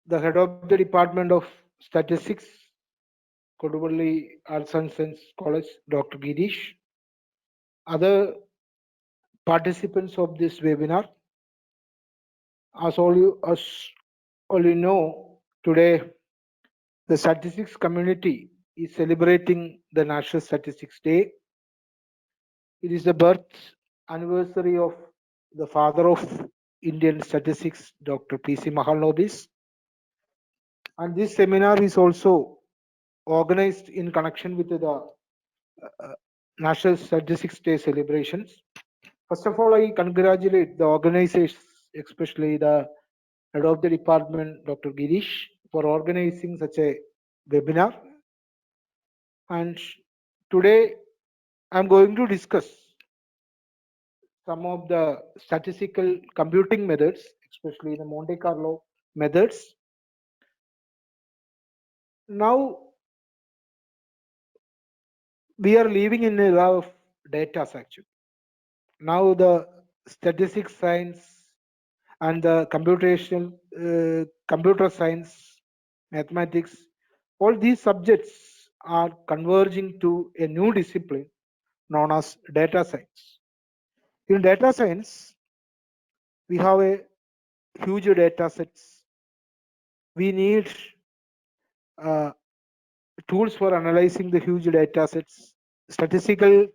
the head of the Department of Statistics, Kodupalli Arts and Science College, Dr. Girish, other participants of this webinar. As all you know, today the statistics community is celebrating the National Statistics Day. It is the birth anniversary of the father of Indian statistics, Dr. P.C. Mahalanobis. And this seminar is also organized in connection with the National Statistics Day celebrations. First of all, I congratulate the organizers, especially the head of the department, Dr. Girish, for organizing such a webinar. And today I'm going to discuss some of the statistical computing methods, especially the Monte Carlo methods. Now we are living in an era of data actually. Now the statistics science and the computer science, mathematics, all these subjects are converging to a new discipline known as data science. In data science, we have a huge data sets. We need uh, tools for analyzing the huge data sets. Statistical,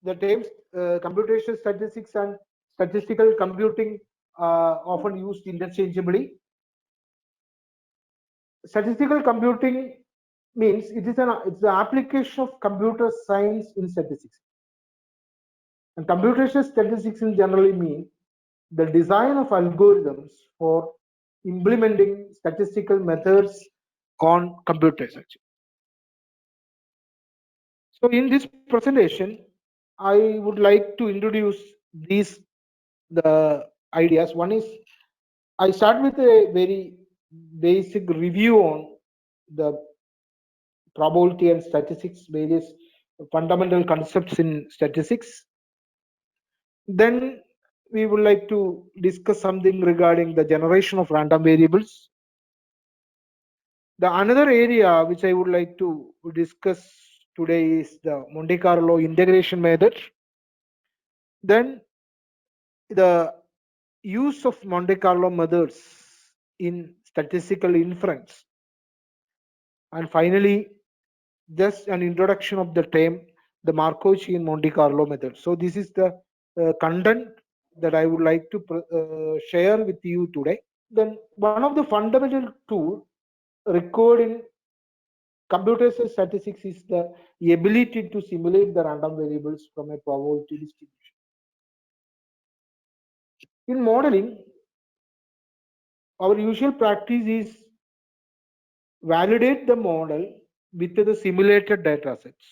the terms computational statistics and statistical computing often used interchangeably. Statistical computing means it's the application of computer science in statistics. And computational statistics in generally mean the design of algorithms for implementing statistical methods on computers. Actually. So in this presentation, I would like to introduce the ideas. One is I start with a very basic review on the probability and statistics, various fundamental concepts in statistics. Then we would like to discuss something regarding the generation of random variables. The another area which I would like to discuss today is the Monte Carlo integration method. Then the use of Monte Carlo methods in statistical inference. And finally, just an introduction of the term, the Markowitz Monte Carlo method. So this is the content that I would like to share with you today. Then one of the fundamental tools required in computer statistics is the ability to simulate the random variables from a probability distribution. In modeling, our usual practice is validate the model with the simulated data sets.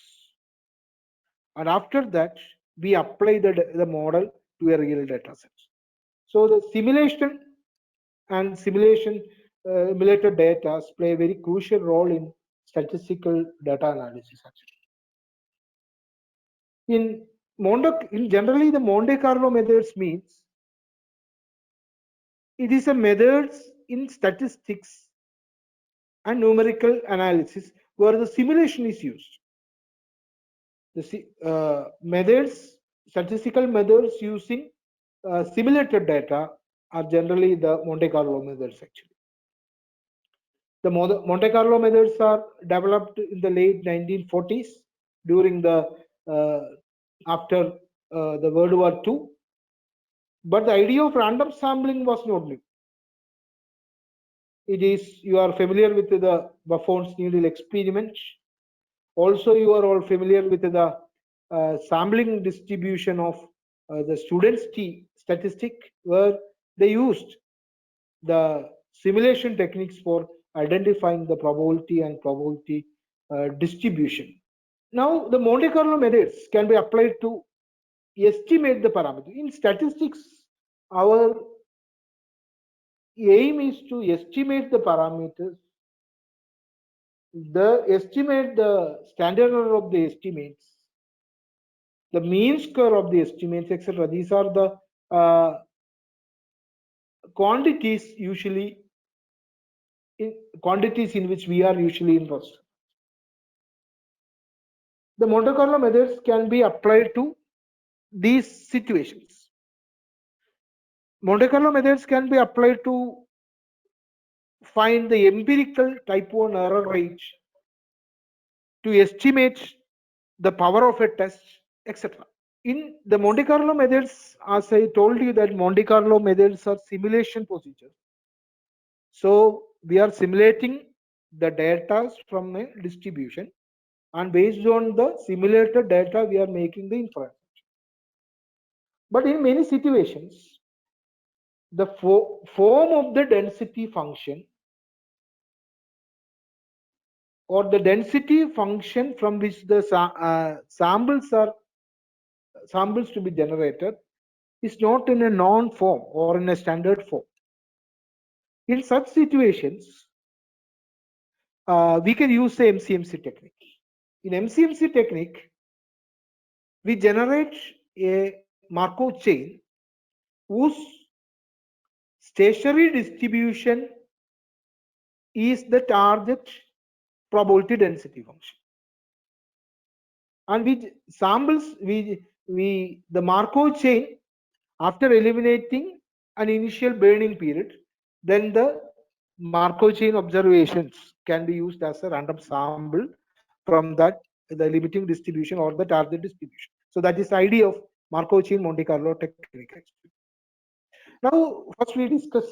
And after that, we apply the model to a real data set. So the simulation and simulated data play a very crucial role in statistical data analysis. Actually, in generally the Monte Carlo methods means it is a methods in statistics and numerical analysis where the simulation is used. The statistical methods using simulated data are generally the Monte Carlo methods actually. The Monte Carlo methods are developed in the late 1940s during the after the World War II. But the idea of random sampling was not new. It is, you are familiar with the Buffon's needle experiment. Also, you are all familiar with the sampling distribution of the students' T statistic, where they used the simulation techniques for identifying the probability and probability distribution. Now, the Monte Carlo methods can be applied to estimate the parameter. In statistics, our aim is to estimate the parameters, the standard error of the estimates, the mean square of the estimates, etc. These are the quantities usually in quantities in which we are usually interested. The Monte Carlo methods can be applied to these situations. Monte Carlo methods can be applied to find the empirical type 1 error rate, to estimate the power of a test, etc. In the Monte Carlo methods, as I told you that Monte Carlo methods are simulation procedures. So we are simulating the data from a distribution, and based on the simulated data, we are making the inference. But in many situations, the form of the density function or the density function from which the samples to be generated is not in a known form or in a standard form. In such situations, we can use the MCMC technique. In MCMC technique, we generate a Markov chain whose stationary distribution is the target probability density function. And with samples, the Markov chain, after eliminating an initial burning period, then the Markov chain observations can be used as a random sample from that, the limiting distribution or the target distribution. So that is the idea of Markov chain Monte Carlo technique. Now, first we discuss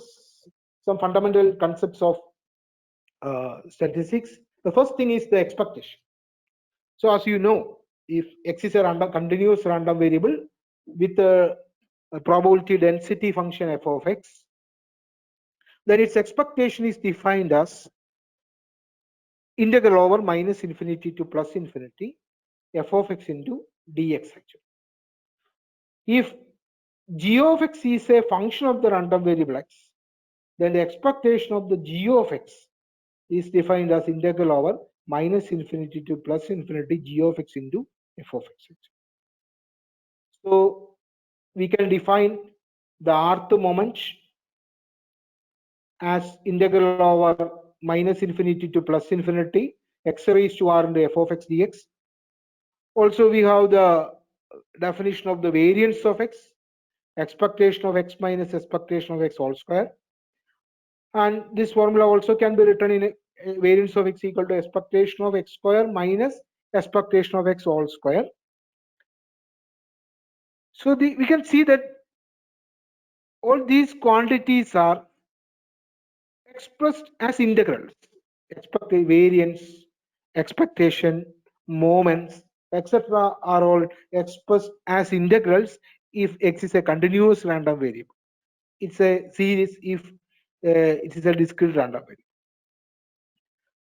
some fundamental concepts of statistics. The first thing is the expectation. So as you know, if x is a continuous random variable with a probability density function f of x, then its expectation is defined as integral over minus infinity to plus infinity f of x into dx actually. If g of x is a function of the random variable x, then the expectation of the g of x is defined as integral over minus infinity to plus infinity g of x into f of x. So we can define the rth moment as integral over minus infinity to plus infinity x raised to r into f of x dx. Also, we have the definition of the variance of x, expectation of x minus expectation of x whole square. And this formula also can be written in a variance of x equal to expectation of x square minus expectation of x whole square. So we can see that all these quantities are expressed as integrals. Expected variance, expectation, moments, etc. are all expressed as integrals if x is a continuous random variable. It's a series if it is a discrete random variable.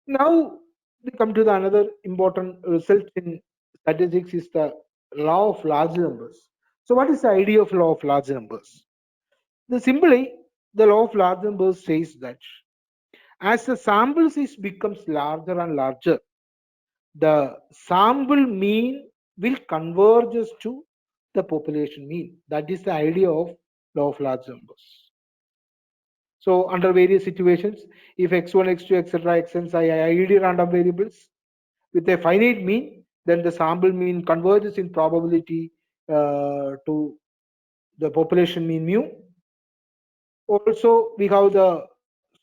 Now we come to the another important result in statistics is the law of large numbers. So what is the idea of law of large numbers? Simply, the law of large numbers says that as the sample size becomes larger and larger, the sample mean will converge to the population mean. That is the idea of law of large numbers. So under various situations, if x1, x2, etc., xn are ideal random variables with a finite mean, then the sample mean converges in probability to the population mean mu. Also, we have the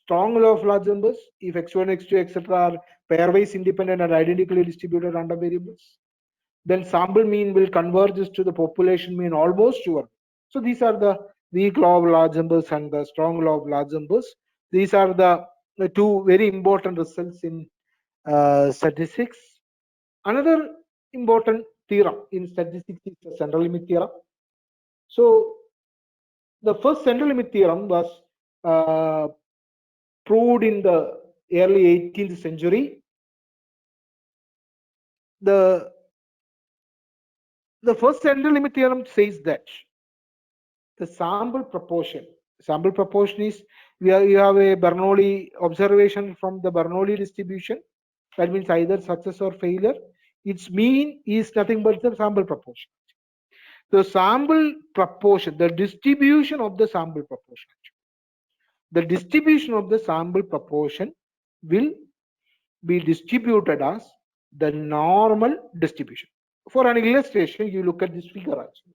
strong law of large numbers. If x1, x2, etc. are pairwise independent and identically distributed random variables, then sample mean will converge to the population mean almost sure. So these are the weak law of large numbers and the strong law of large numbers. These are the two very important results in statistics. Another important theorem in statistics is the central limit theorem. So the first central limit theorem was proved in the early 18th century. The first central limit theorem says that the sample proportion is you have a Bernoulli observation from the Bernoulli distribution. That means either success or failure. Its mean is nothing but the sample proportion. The sample proportion, the distribution of the sample proportion. The distribution of the sample proportion will be distributed as the normal distribution. For an illustration, you look at this figure actually.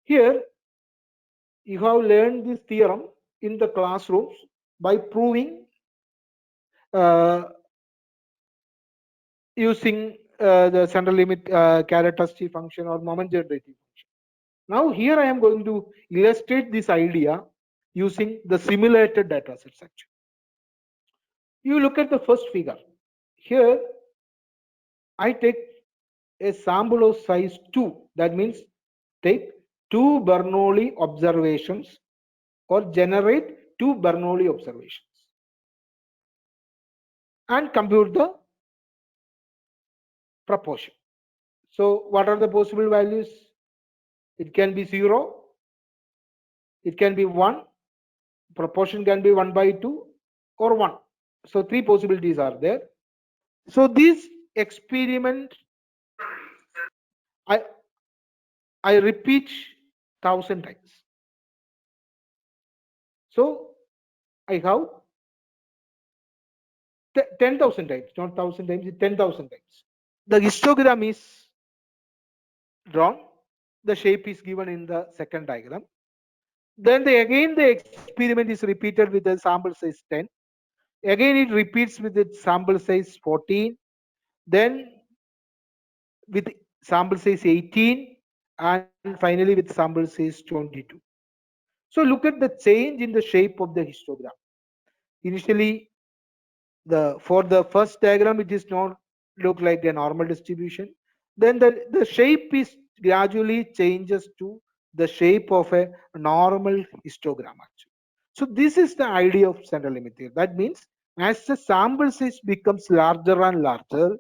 Here, you have learned this theorem in the classrooms by proving uh, using the central limit characteristic function or moment generating function. Now here I am going to illustrate this idea using the simulated data set section. You look at the first figure. Here I take a sample of size 2. That means take 2 Bernoulli observations or generate 2 Bernoulli observations and compute the proportion. So what are the possible values? It can be 0, it can be 1, proportion can be 1 by 2 or 1. So 3 possibilities are there. So this experiment I repeat 1000 times. So I have 10,000 times, not 1000 times, 10,000 times. The histogram is drawn. The shape is given in the second diagram. Then again the experiment is repeated with the sample size 10. Again it repeats with its sample size 14. Then with sample size 18 and finally with sample size 22. So look at the change in the shape of the histogram. Initially, for the first diagram, it is not look like a normal distribution. Then the shape is gradually changes to the shape of a normal histogram actually. So this is the idea of central limit theorem. That means as the sample size becomes larger and larger,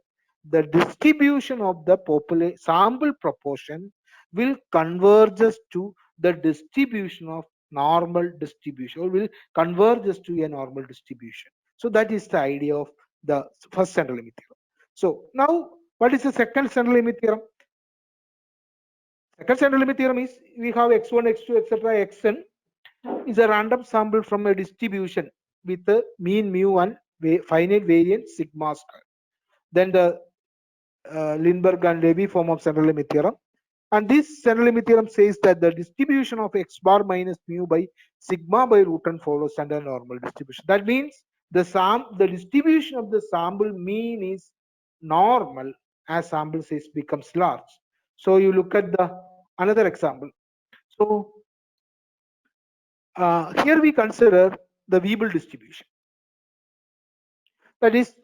the distribution of the sample proportion will converges to the distribution of normal distribution or will converges to a normal distribution. So that is the idea of the first central limit theorem. So now what is the second central limit theorem? Second central limit theorem is we have x1, x2, etc. xn is a random sample from a distribution with a mean mu and finite variance sigma square. Then the Lindbergh and Levy form of central limit theorem. And this central limit theorem says that the distribution of x bar minus mu by sigma by root n follows standard normal distribution. That means the distribution of the sample mean is normal as sample size becomes large. So you look at the another example. So here we consider the Weibull distribution. That is,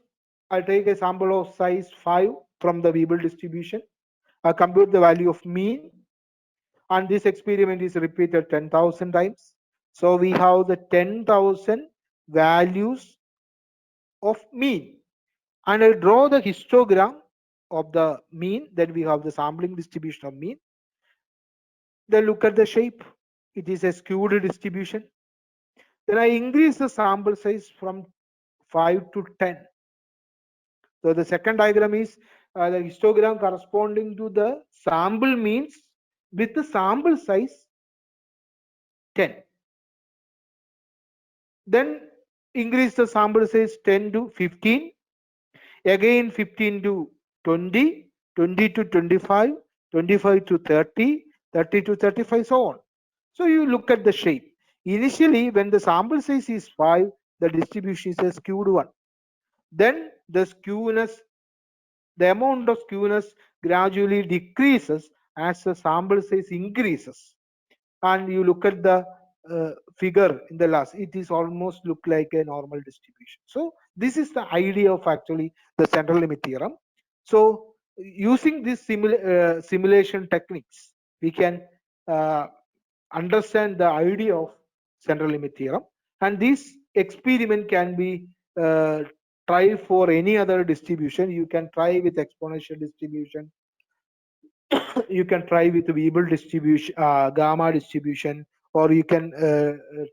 I take a sample of size 5 from the Weibull distribution. I compute the value of mean, and this experiment is repeated 10,000 times. So we have the 10,000 values of mean, and I draw the histogram of the mean. Then we have the sampling distribution of mean. Then look at the shape. It is a skewed distribution. Then I increase the sample size from 5 to 10. So the second diagram is the histogram corresponding to the sample means with the sample size 10. Then increase the sample size 10 to 15, again 15 to 20, 20 to 25, 25 to 30, 30 to 35, so on. So you look at the shape. Initially, when the sample size is 5, the distribution is a skewed one. Then the skewness, the amount of skewness gradually decreases as the sample size increases. And you look at the figure in the last, it is almost look like a normal distribution. So this is the idea of actually the central limit theorem. So using this simulation techniques, we can understand the idea of central limit theorem, and this experiment can be tried for any other distribution. You can try with exponential distribution, you can try with Weibull distribution, gamma distribution, or you can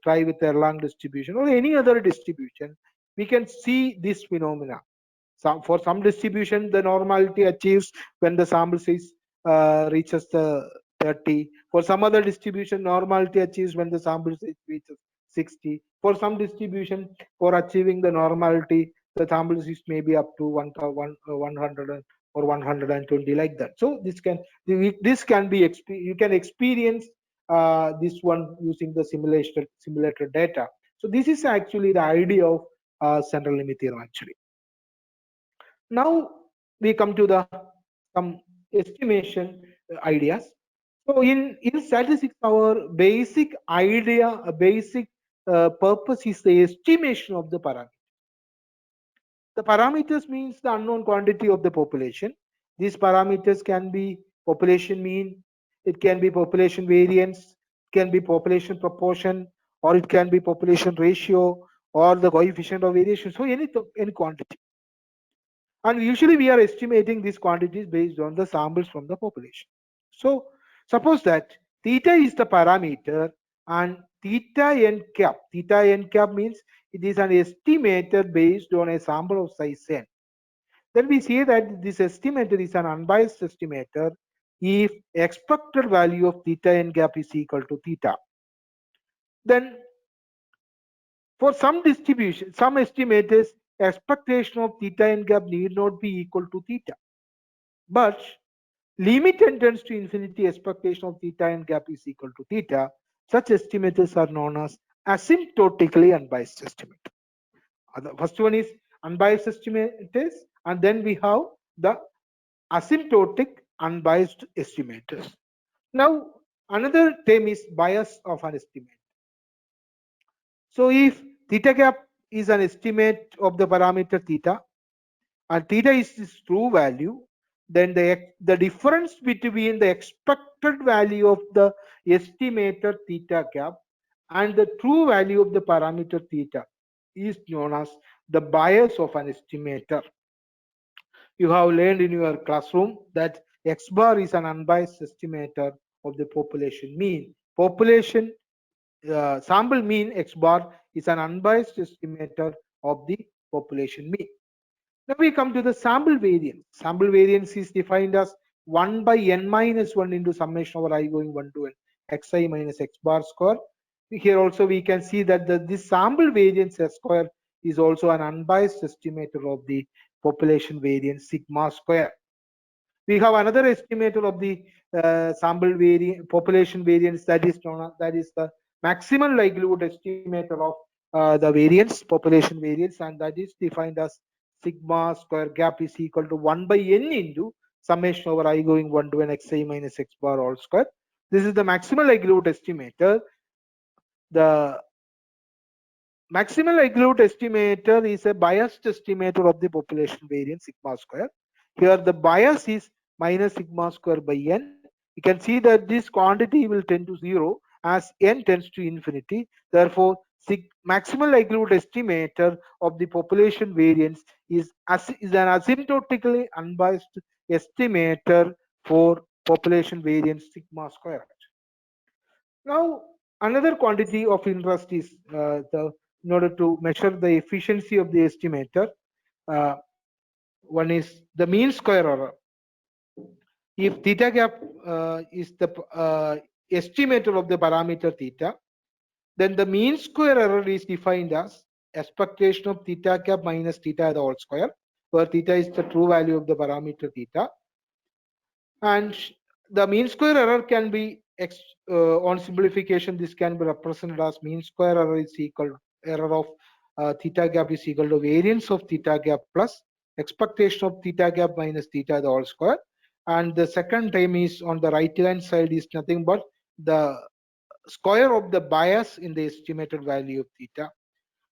try with Erlang distribution or any other distribution. We can see this phenomena. For some distribution, the normality achieves when the sample size reaches the 30. For some other distribution, normality achieves when the sample size reaches 60. For some distribution, for achieving the normality, the sample is maybe up to 100 or 120, like that. So this can be you can experience this one using the simulated data. So this is actually the idea of central limit theorem actually. Now we come to the some estimation ideas. So in statistics, our basic idea, a basic purpose is the estimation of the parameter. The parameters means the unknown quantity of the population. These parameters can be population mean, it can be population variance, it can be population proportion, or it can be population ratio, or the coefficient of variation. So any quantity. And usually we are estimating these quantities based on the samples from the population. So suppose that theta is the parameter and theta n cap means it is an estimator based on a sample of size n. Then we say that this estimator is an unbiased estimator if expected value of theta n cap is equal to theta. Then for some distribution, some estimators, expectation of theta n cap need not be equal to theta. But limit n tends to infinity, expectation of theta n cap is equal to theta. Such estimators are known as asymptotically unbiased estimators. The first one is unbiased estimators, and then we have the asymptotic unbiased estimators. Now, another term is bias of an estimate. So, if theta cap is an estimate of the parameter theta, and theta is its true value, then the difference between the expected value of the estimator theta cap and the true value of the parameter theta is known as the bias of an estimator. You have learned in your classroom that X bar is an unbiased estimator of the population mean. Population sample mean X bar is an unbiased estimator of the population mean. Now we come to the sample variance. Sample variance is defined as 1 by n minus 1 into summation over I going 1 to n xi minus x bar square. Here also we can see that this sample variance S square is also an unbiased estimator of the population variance sigma square. We have another estimator of the sample variance, population variance, that is known as, that is the maximum likelihood estimator of the variance, population variance, and that is defined as sigma square gap is equal to 1 by n into summation over I going 1 to n xi minus x bar all square. This is the maximum likelihood estimator. The maximum likelihood estimator is a biased estimator of the population variance sigma square. Here the bias is minus sigma square by n. You can see that this quantity will tend to 0 as n tends to infinity. Therefore, maximum likelihood estimator of the population variance is an asymptotically unbiased estimator for population variance sigma square. Now, another quantity of interest is in order to measure the efficiency of the estimator, uh, one is the mean square error. If theta cap is the estimator of the parameter theta, then the mean square error is defined as expectation of theta cap minus theta the whole square, where theta is the true value of the parameter theta. And the mean square error can be on simplification, this can be represented as mean square error is equal error of theta gap is equal to variance of theta gap plus expectation of theta gap minus theta the whole square. And the second term is on the right hand side is nothing but the square of the bias in the estimated value of theta.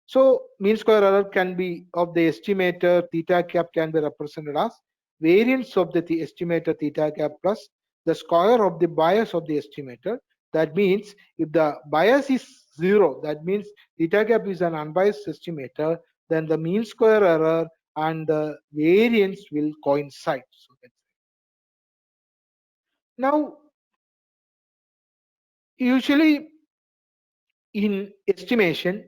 So mean square error can be of the estimator theta cap can be represented as variance of the estimator theta cap plus the square of the bias of the estimator. That means if the bias is 0, that means theta cap is an unbiased estimator, then the mean square error and the variance will coincide. So now, usually in estimation,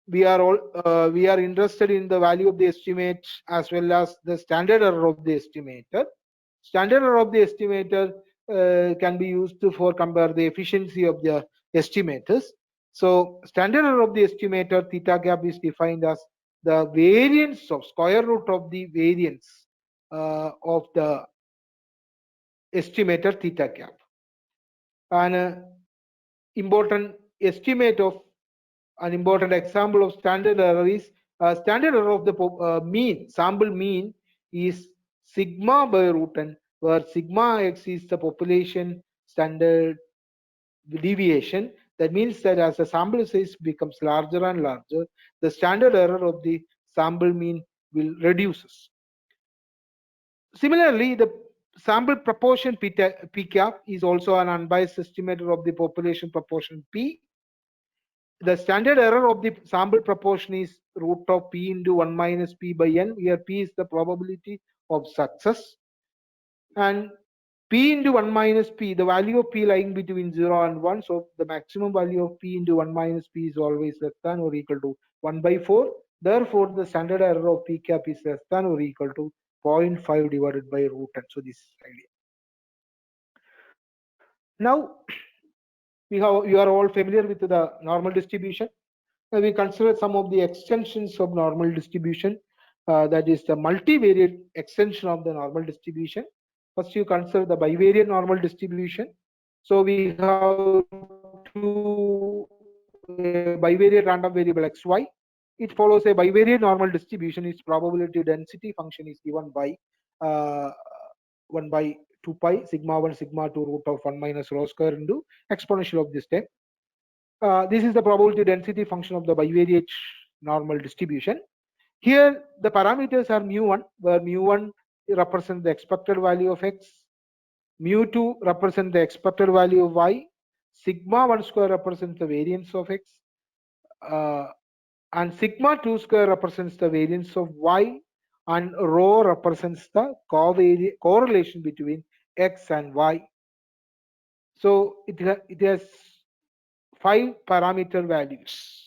we are interested in the value of the estimate as well as the standard error of the estimator. Standard error of the estimator can be used for compare the efficiency of the estimators. So standard error of the estimator theta gap is defined as the variance of square root of the variance of the estimator theta gap. An important estimate of an important example of standard error is standard error of the mean sample mean is sigma by root n, where sigma x is the population standard deviation. That means that as the sample size becomes larger and larger, the standard error of the sample mean will reduces. Similarly, the sample proportion p cap is also an unbiased estimator of the population proportion p. The standard error of the sample proportion is root of p into 1 minus p by n, where p is the probability of success, and p into 1 minus p, the value of p lying between 0 and 1, so the maximum value of p into 1 minus p is always less than or equal to 1 by 4. Therefore, the standard error of p cap is less than or equal to 0.5 divided by root n. So this is idea. Now, you are all familiar with the normal distribution. Now we consider some of the extensions of normal distribution, that is the multivariate extension of the normal distribution. First, you consider the bivariate normal distribution. So we have two bivariate random variable xy. It follows a bivariate normal distribution. Its probability density function is given by 1 by 2 pi sigma 1 sigma 2 root of 1 minus rho square into exponential of this term. This is the probability density function of the bivariate normal distribution. Here the parameters are mu1, where mu1 represents the expected value of x, mu2 represents the expected value of y, sigma 1 square represents the variance of x, and sigma 2 square represents the variance of y, and rho represents the correlation between x and y. So it has 5 parameters.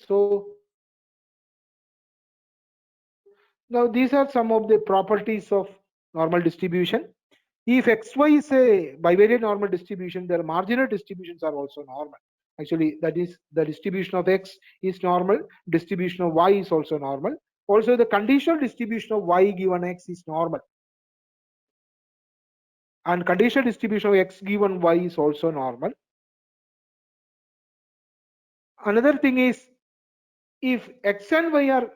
So now these are some of the properties of normal distribution. If xy is a bivariate normal distribution, their marginal distributions are also normal. Actually, that is the distribution of x is normal, distribution of y is also normal. Also, the conditional distribution of y given x is normal, and conditional distribution of x given y is also normal. Another thing is, if x and y are,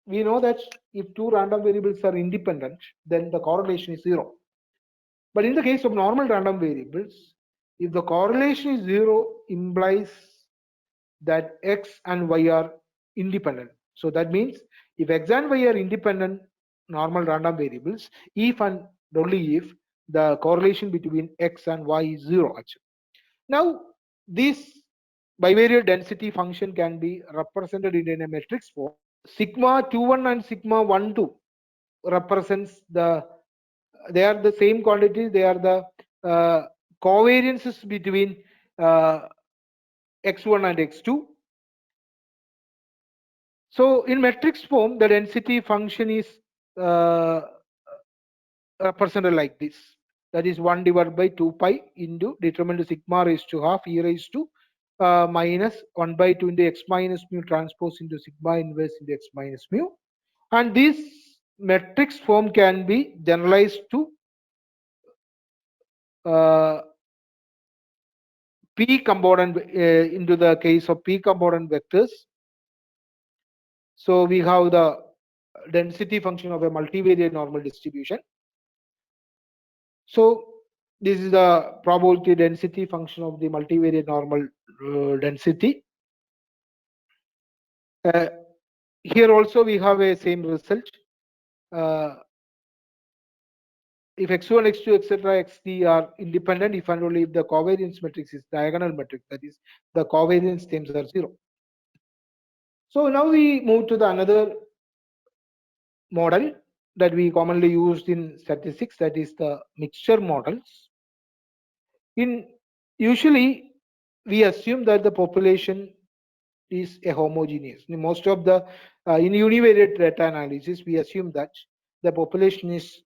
we know that if two random variables are independent, then the correlation is 0. But in the case of normal random variables, if the correlation is 0, implies that x and y are independent. So that means if x and y are independent normal random variables, if and only if the correlation between x and y is 0 actually. Now this bivariate density function can be represented in a matrix form. Sigma 21 and sigma 12 represents they are the same quantity, they are the covariances between x1 and x2. So in matrix form, the density function is represented like this. That is 1 divided by 2 pi into determinant sigma raised to half e raised to minus 1 by 2 into x minus mu transpose into sigma inverse into x minus mu. And this matrix form can be generalized to p component into the case of p component vectors. So we have the density function of a multivariate normal distribution. So this is the probability density function of the multivariate normal density. Here also we have a same result. If x1, x2, etc., xd are independent, if and only if the covariance matrix is diagonal matrix, that is the covariance terms are 0. So now we move to the another model that we commonly used in statistics, that is the mixture models. Usually we assume that the population is a homogeneous. In most of the in univariate data analysis, we assume that the population is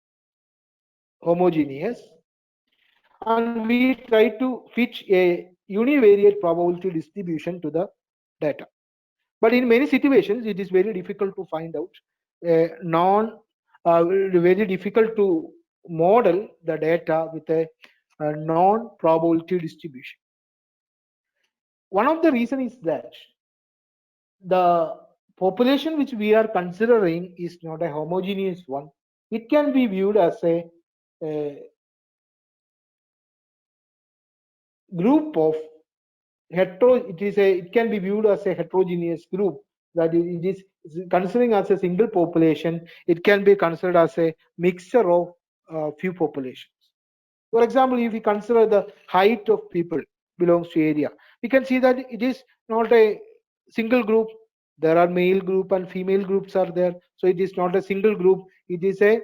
homogeneous, and we try to fit a univariate probability distribution to the data. But in many situations, it is very difficult to find out very difficult to model the data with a non-probability distribution. One of the reasons is that the population which we are considering is not a homogeneous one. It can be viewed as a group of it can be viewed as a heterogeneous group, that it is considering as a single population. It can be considered as a mixture of few populations. For example, if we consider the height of people belongs to area, we can see that it is not a single group. There are male group and female groups are there. So it is not a single group. It is a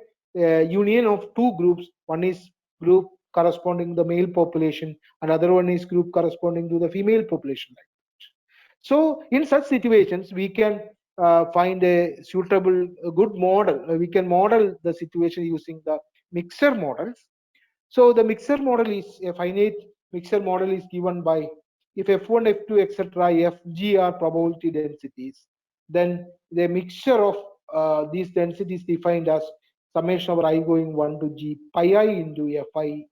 union of two groups. One is group corresponding to the male population, and other one is group corresponding to the female population. So in such situations, we can find a suitable, a good model. We can model the situation using the mixer models. So the mixer model is a finite mixer model is given by if f1, f2, etc., fg are probability densities, then the mixture of these densities defined as summation over I going 1 to g pi I into fi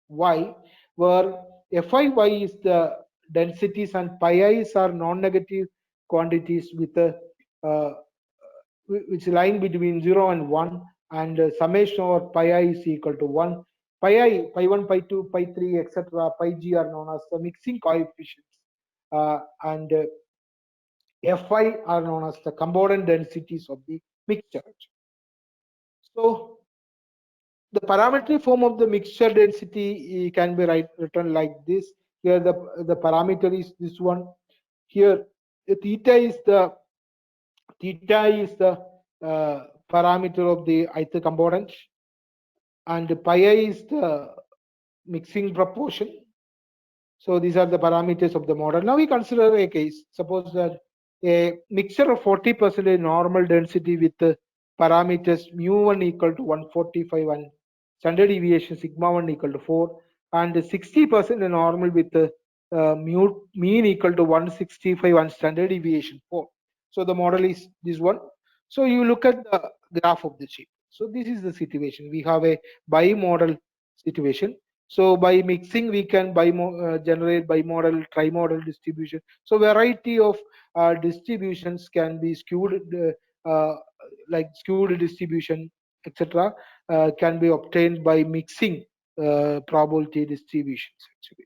y, where fi y is the densities and pi i's are non-negative quantities with a which line between 0 and 1, and summation over pi I is equal to 1. Pi I, pi 1, pi 2, pi 3, etc., pi g are known as the mixing coefficients, and fi are known as the component densities of the mixture. So the parametric form of the mixture density can be written like this. Here the parameter is this one. Here the theta is the parameter of the ith component, and pi I is the mixing proportion. So these are the parameters of the model. Now we consider a case. Suppose that a mixture of 40% normal density with the parameters mu1 equal to 145 and standard deviation sigma 1 equal to 4, and 60% normal with the mean equal to 165 and standard deviation 4. So the model is this one. So you look at the graph of the chip. So this is the situation. We have a bimodal situation. So by mixing, we can generate bimodal, trimodal distribution. So variety of distributions can be skewed, like skewed distribution, etc., can be obtained by mixing probability distributions. Actually,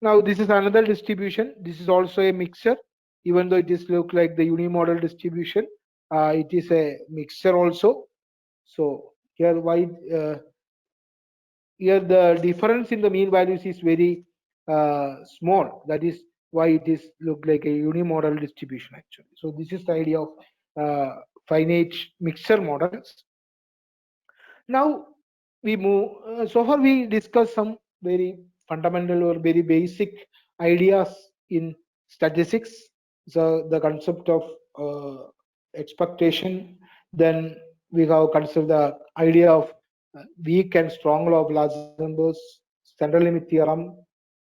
now this is another distribution. This is also a mixture, even though it is look like the unimodal distribution. It is a mixture also. So here, why? Here the difference in the mean values is very small. That is why it is look like a unimodal distribution actually. So this is the idea of finite mixture models. Now we move. So far we discussed some very fundamental or very basic ideas in statistics. So the concept of expectation. Then we have considered the idea of weak and strong law of large numbers, central limit theorem,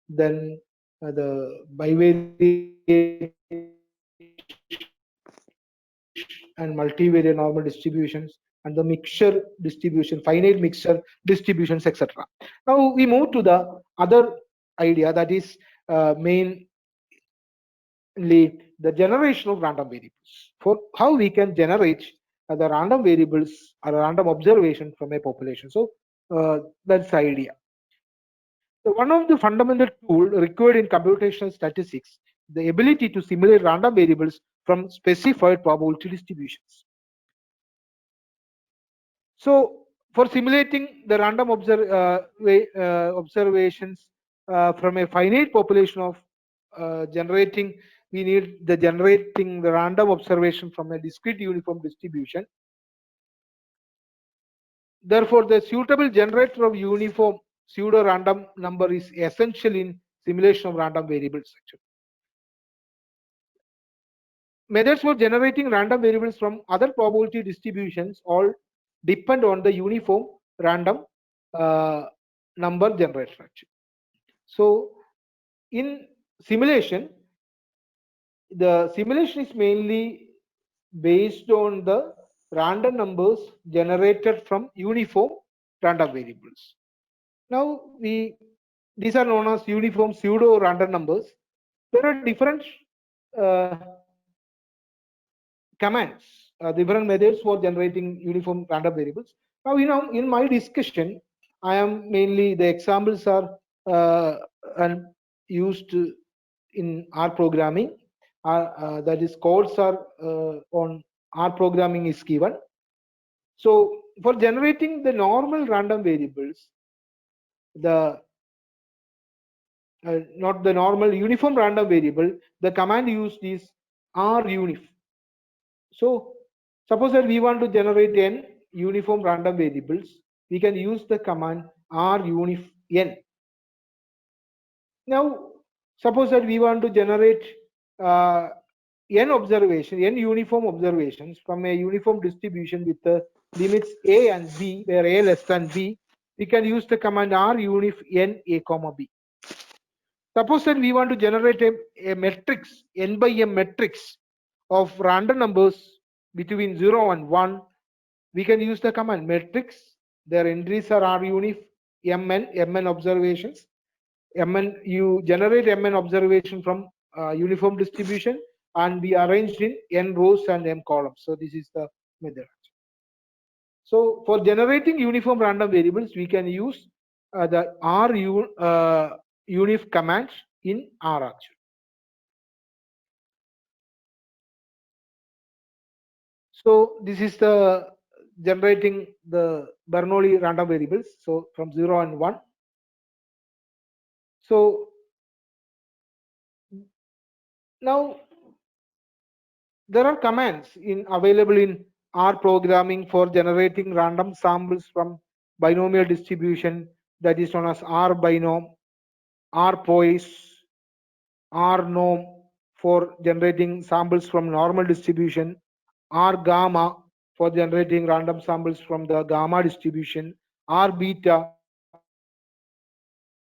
then the bivariate and multivariate normal distributions, and the mixture distribution, finite mixture distributions, etc. Now we move to the other idea, that is mainly the generation of random variables. For how we can generate the random variables or random observation from a population. So that's the idea. So one of the fundamental tools required in computational statistics, the ability to simulate random variables from specified probability distributions. So for simulating the random observations from a finite population of generating, we need the generating the random observation from a discrete uniform distribution. Therefore, the suitable generator of uniform pseudo-random number is essential in simulation of random variables. Actually, methods for generating random variables from other probability distributions all depend on the uniform random number generator. Actually, so in simulation, the simulation is mainly based on the random numbers generated from uniform random variables. Now these are known as uniform pseudo random numbers. There are different uh, commands, different methods for generating uniform random variables. Now, in my discussion, I am mainly the examples are uh, and used in R programming. That is, codes are on R programming is given. So, for generating the normal random variables, the not the normal uniform random variable, the command used is runif. So suppose that we want to generate n uniform random variables, we can use the command runif n. Now suppose that we want to generate uh, n uniform observations from a uniform distribution with the limits a and b, where a less than b, we can use the command runif n a comma b. Suppose that we want to generate a matrix, n by m matrix of random numbers between 0 and 1, we can use the command matrix. Their entries are runif mn observations. You generate mn observation from uniform distribution and be arranged in n rows and m columns. So this is the method. So for generating uniform random variables, we can use the runif command in R actually. So this is the generating the Bernoulli random variables. So from 0 and 1. So now there are commands available in R programming for generating random samples from binomial distribution, that is known as R binom, R poise, R norm for generating samples from normal distribution, R gamma for generating random samples from the gamma distribution, R beta for generating random samples from the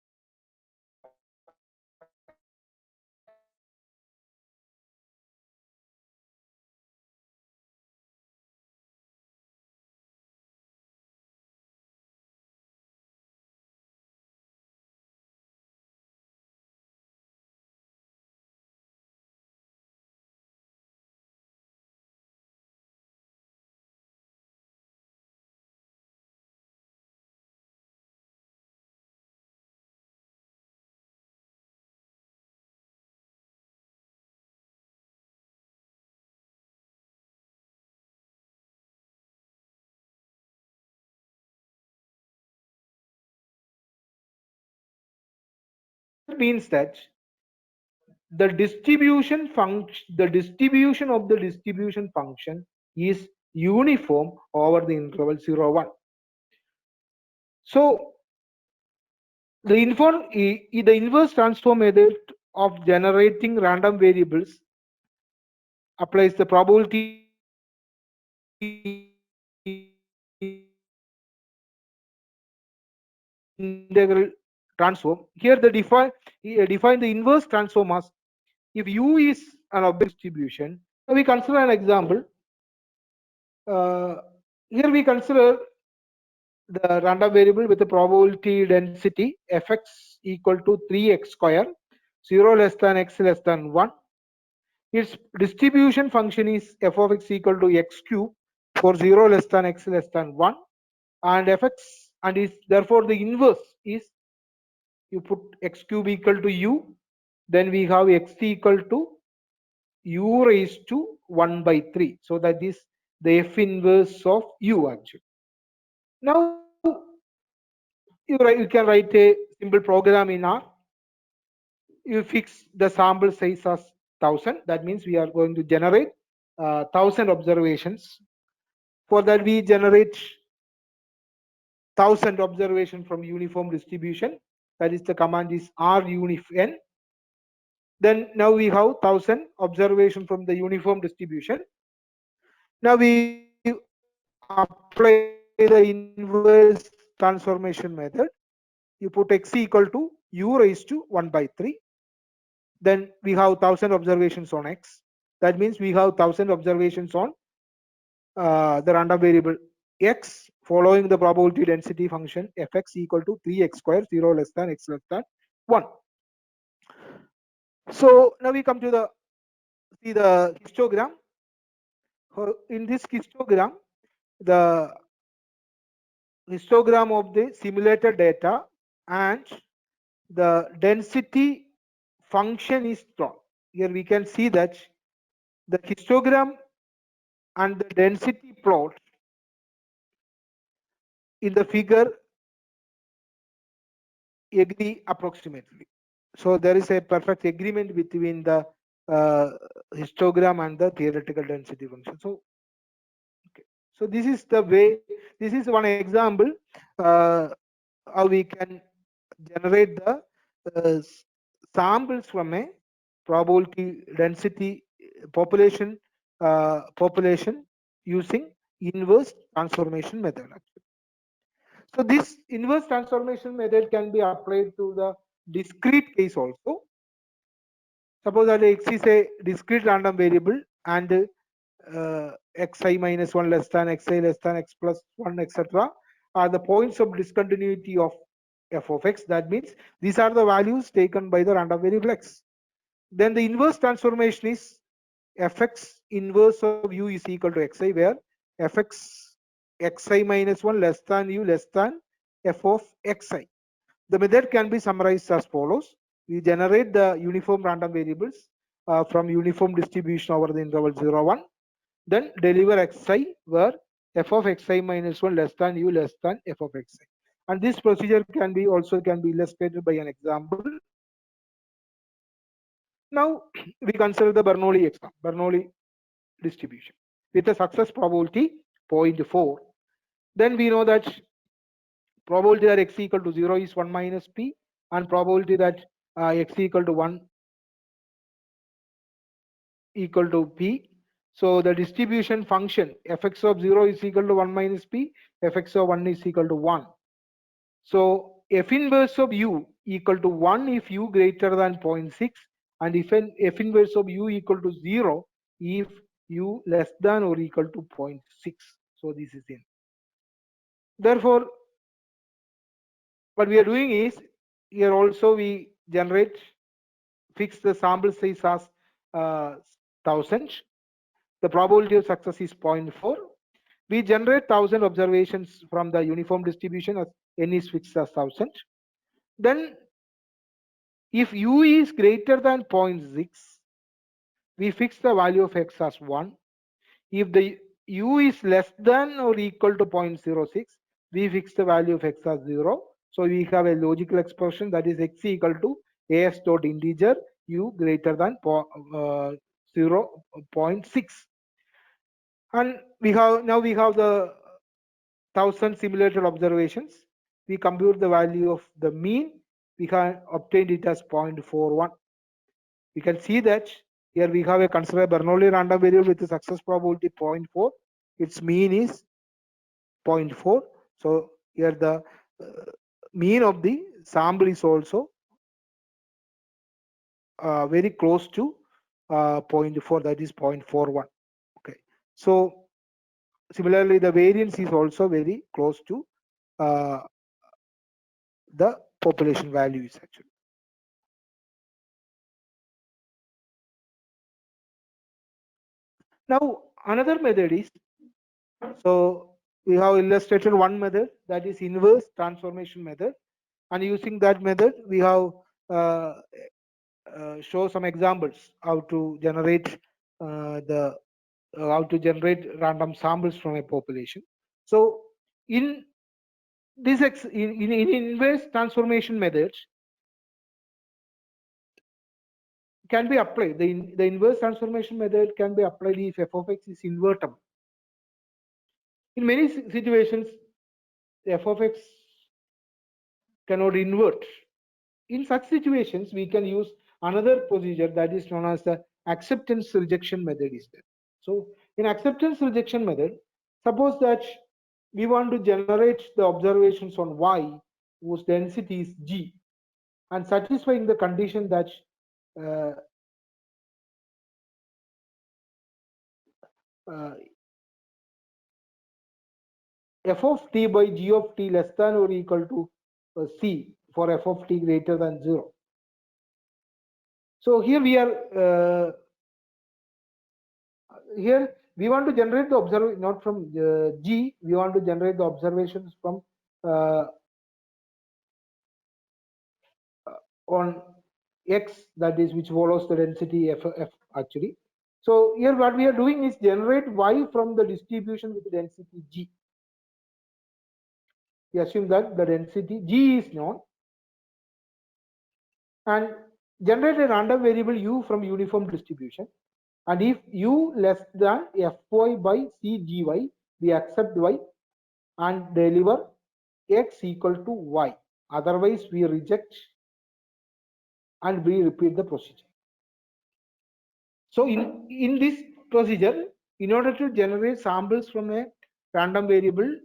beta distribution, R gamma for generating random samples from the gamma distribution, R delta for generating random samples from the delta distribution, R sigma for generating random samples from the sigma distribution. That means that the distribution of the distribution function is uniform over the interval 0 1. So the inverse transform method of generating random variables applies the probability integral transform. Here the define the inverse transform as if U is an object distribution. We consider an example. Here we consider the random variable with the probability density fx equal to 3x square, 0 less than x less than 1. Its distribution function is f of x equal to x cube for 0 less than x less than 1, and fx and is therefore the inverse is you put x cube equal to u, then we have x equal to u raised to 1 by 3. So that is the f inverse of u actually. Now you can write a simple program in R. You fix the sample size as 1000. That means we are going to generate 1000 observations. For that we generate 1000 observation from uniform distribution. That is the command is runif n. Then now we have 1000 observation from the uniform distribution. Now we apply the inverse transformation method. You put x equal to u raised to 1 by 3. Then we have 1000 observations on X. That means we have 1000 observations on the random variable X following the probability density function fx equal to 3x square 0 less than x less than 1. So now we come to the see the histogram. In this histogram, the histogram of the simulated data and the density function is drawn. Here we can see that the histogram and the density plot in the figure agree approximately. So there is a perfect agreement between the uh, histogram and the theoretical density function. So okay. So this is the way. This is one example how we can generate the uh, samples from a probability density population using inverse transformation method. So this inverse transformation method can be applied to the discrete case also. Suppose that x is a discrete random variable and xi minus 1 less than xi less than x plus 1 etc. are the points of discontinuity of f of x. That means these are the values taken by the random variable x. Then the inverse transformation is fx inverse of u is equal to xi, where fx xi minus 1 less than u less than f of xi. The method can be summarized as follows. We generate the uniform random variables from uniform distribution over the interval 0, 1. Then deliver xi where f of xi minus 1 less than u less than f of xi. And this procedure can be also can be illustrated by an example. Now we consider the Bernoulli distribution with a success probability 0.4. Then we know that probability that x equal to 0 is 1 minus p, and probability that x equal to 1 equal to p. So the distribution function fx of 0 is equal to 1 minus p, fx of 1 is equal to 1. So f inverse of u equal to 1 if u greater than 0.6, and if f inverse of u equal to 0 if u less than or equal to 0.6. So this is in. Therefore, what we are doing is here also we generate fix the sample size as 1000. The probability of success is 0.4. We generate 1000 observations from the uniform distribution as n is fixed as 1000. Then if u is greater than 0.6, we fix the value of x as 1. If the u is less than or equal to 0.06, we fix the value of x as 0. So we have a logical expression that is x equal to as dot integer u greater than 0.6. And we have now we have the 1000 simulated observations. We compute the value of the mean. We can obtain it as 0.41. We can see that here we have a considered Bernoulli random variable with a success probability 0.4. Its mean is 0.4. So here the mean of the sample is also very close to 0.4, that is 0.41. Okay. So similarly, the variance is also very close to the population values actually. Now another method is, so we have illustrated one method, that is inverse transformation method, and using that method we have show some examples how to generate random samples from a population. So in this in inverse transformation methods can be applied. The inverse transformation method can be applied if f of x is invertible. In many situations, f of x cannot invert. In such situations, we can use another procedure that is known as the acceptance rejection method is there. So in acceptance rejection method, suppose that we want to generate the observations on y whose density is g, and satisfying the condition that uh, uh, f of t by g of t less than or equal to c for f of t greater than 0. So here we are, here we want to generate the observation not from g, we want to generate the observations from on x, that is which follows the density f actually. So here what we are doing is generate y from the distribution with the density g. We assume that the density g is known, and generate a random variable u from uniform distribution, and if u less than fy by cgy, we accept y and deliver x equal to y, otherwise we reject and we repeat the procedure. So in this procedure, in order to generate samples from a random variable,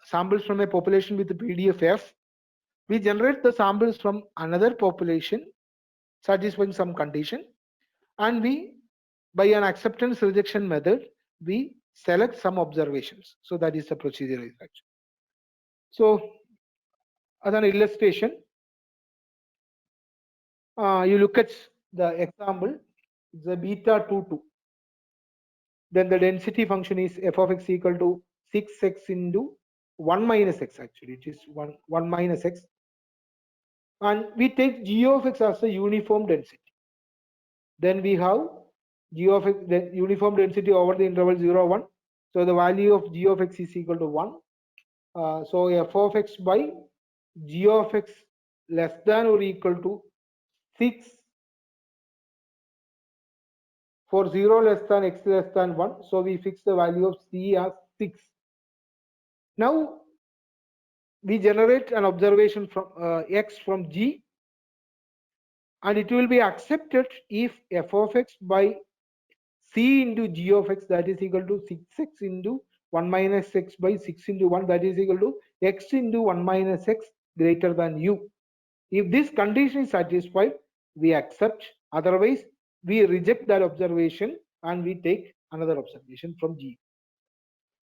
samples from a population with the PDF F, we generate the samples from another population satisfying some condition, and we, by an acceptance rejection method, we select some observations. So that is the procedure effect. So as an illustration, you look at the example, the beta 22. Then the density function is f of x equal to 6x into 1 minus x, actually it is 1 minus x, and we take g of x as a uniform density. Then we have g of x, the uniform density over the interval 0 1, so the value of g of x is equal to 1. So f of x by g of x less than or equal to 6 for 0 less than x less than 1, so we fix the value of c as 6. Now we generate an observation from x from g, and it will be accepted if f of x by c into g of x, that is equal to 6x into 1 minus x by 6 into 1, that is equal to x into 1 minus x greater than u. If this condition is satisfied, we accept, otherwise we reject that observation and we take another observation from g.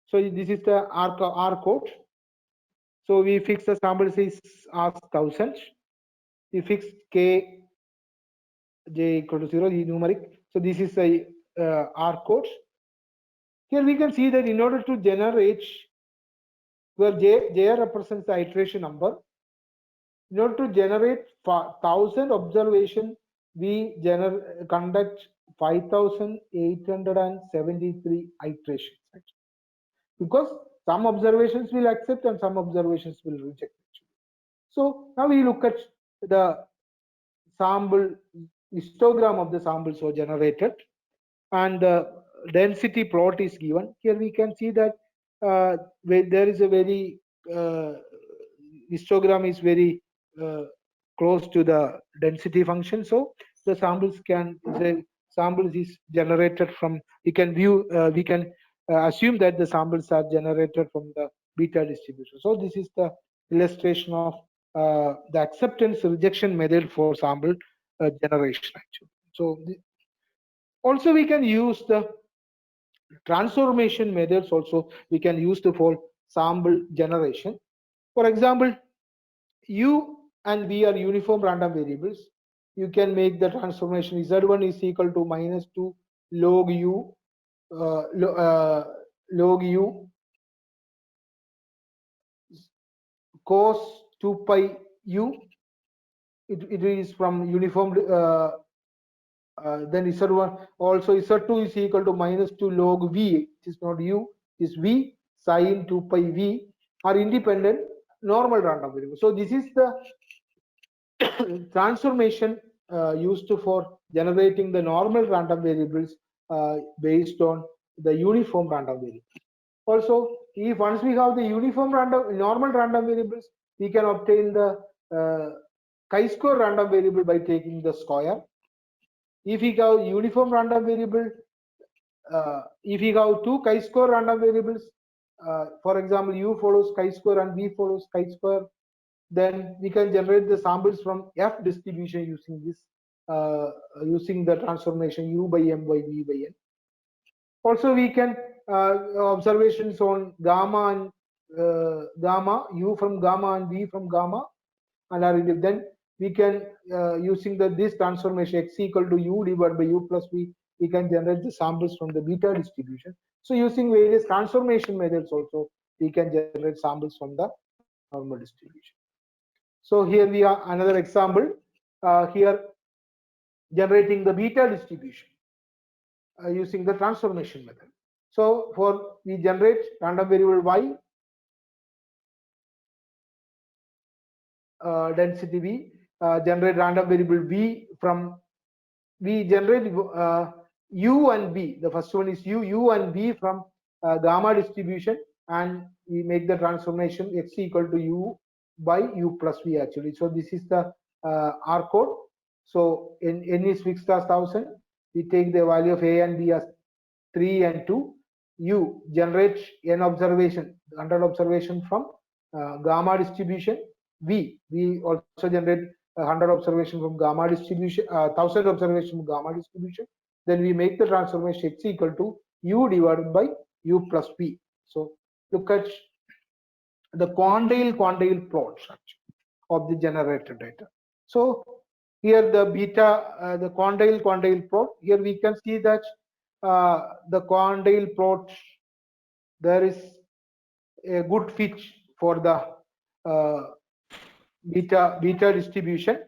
So this is the R code. So we fix the sample size as 1000. We fix k j equal to 0, the numeric. So this is a R code. Here we can see that in order to generate, where j represents the iteration number, in order to generate 1000 observation, we conduct 5873 iterations, because some observations will accept and some observations will reject. So now we look at the sample histogram of the samples so generated, and the density plot is given. Here we can see that there is a very histogram is very close to the density function. So the samples is generated from, we can view, we can assume that the samples are generated from the beta distribution. So this is the illustration of the acceptance rejection method for sample generation actually. So also we can use the transformation methods also, we can use for sample generation. For example, u and v are uniform random variables. You can make the transformation z1 is equal to minus 2 log u log u cos 2 pi u. It is from uniform. Then z1 also, z2 is equal to minus 2 log v, it is not u, it is v sin 2 pi v, are independent normal random variables. So this is the transformation used for generating the normal random variables based on the uniform random variables. Also, if once we have the normal random variables, we can obtain the chi-square random variable by taking the square. If we have uniform random variable, if we have two chi-square random variables, for example, u follows chi-square and v follows chi-square, then we can generate the samples from F distribution using this using the transformation u by m by v by n. Also, we can observations on gamma and gamma, u from gamma and v from gamma, and are then we can using this transformation x equal to u divided by u plus v, we can generate the samples from the beta distribution. So using various transformation methods also, we can generate samples from the normal distribution. So here we are another example. Here generating the beta distribution using the transformation method. So for we generate random variable y, density v, generate random variable v from, we generate u and v. The first one is u and v from gamma distribution, and we make the transformation x equal to u by u plus v actually. So this is the R code. So n is fixed as 1000. We take the value of a and b as 3 and 2. U generate n observation, 100 observation from gamma distribution. V also generate 100 observation from gamma distribution, 1000 observation from gamma distribution. Then we make the transformation x equal to u divided by u plus v. So look at the quantile plot of the generated data. So here the beta, the quantile plot. Here we can see that the quantile plot, there is a good fit for the beta distribution.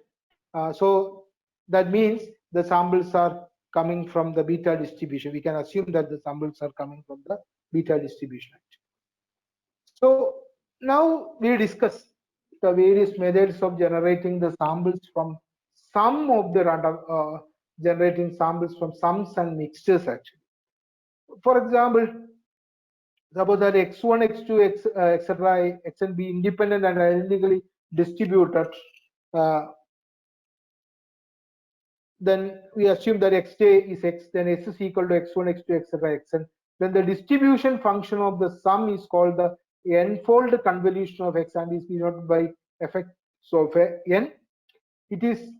So that means the samples are coming from the beta distribution. We can assume that the samples are coming from the beta distribution. So now we discuss the various methods of generating the samples from sum of the random, generating samples from sums and mixtures actually. For example, suppose that x1, x2, etc., xn be independent and identically distributed, then we assume that xj is x, then s is equal to x1, x2, etc., xn. Then the distribution function of the sum is called the n-fold convolution of x and is denoted by fx of n. It is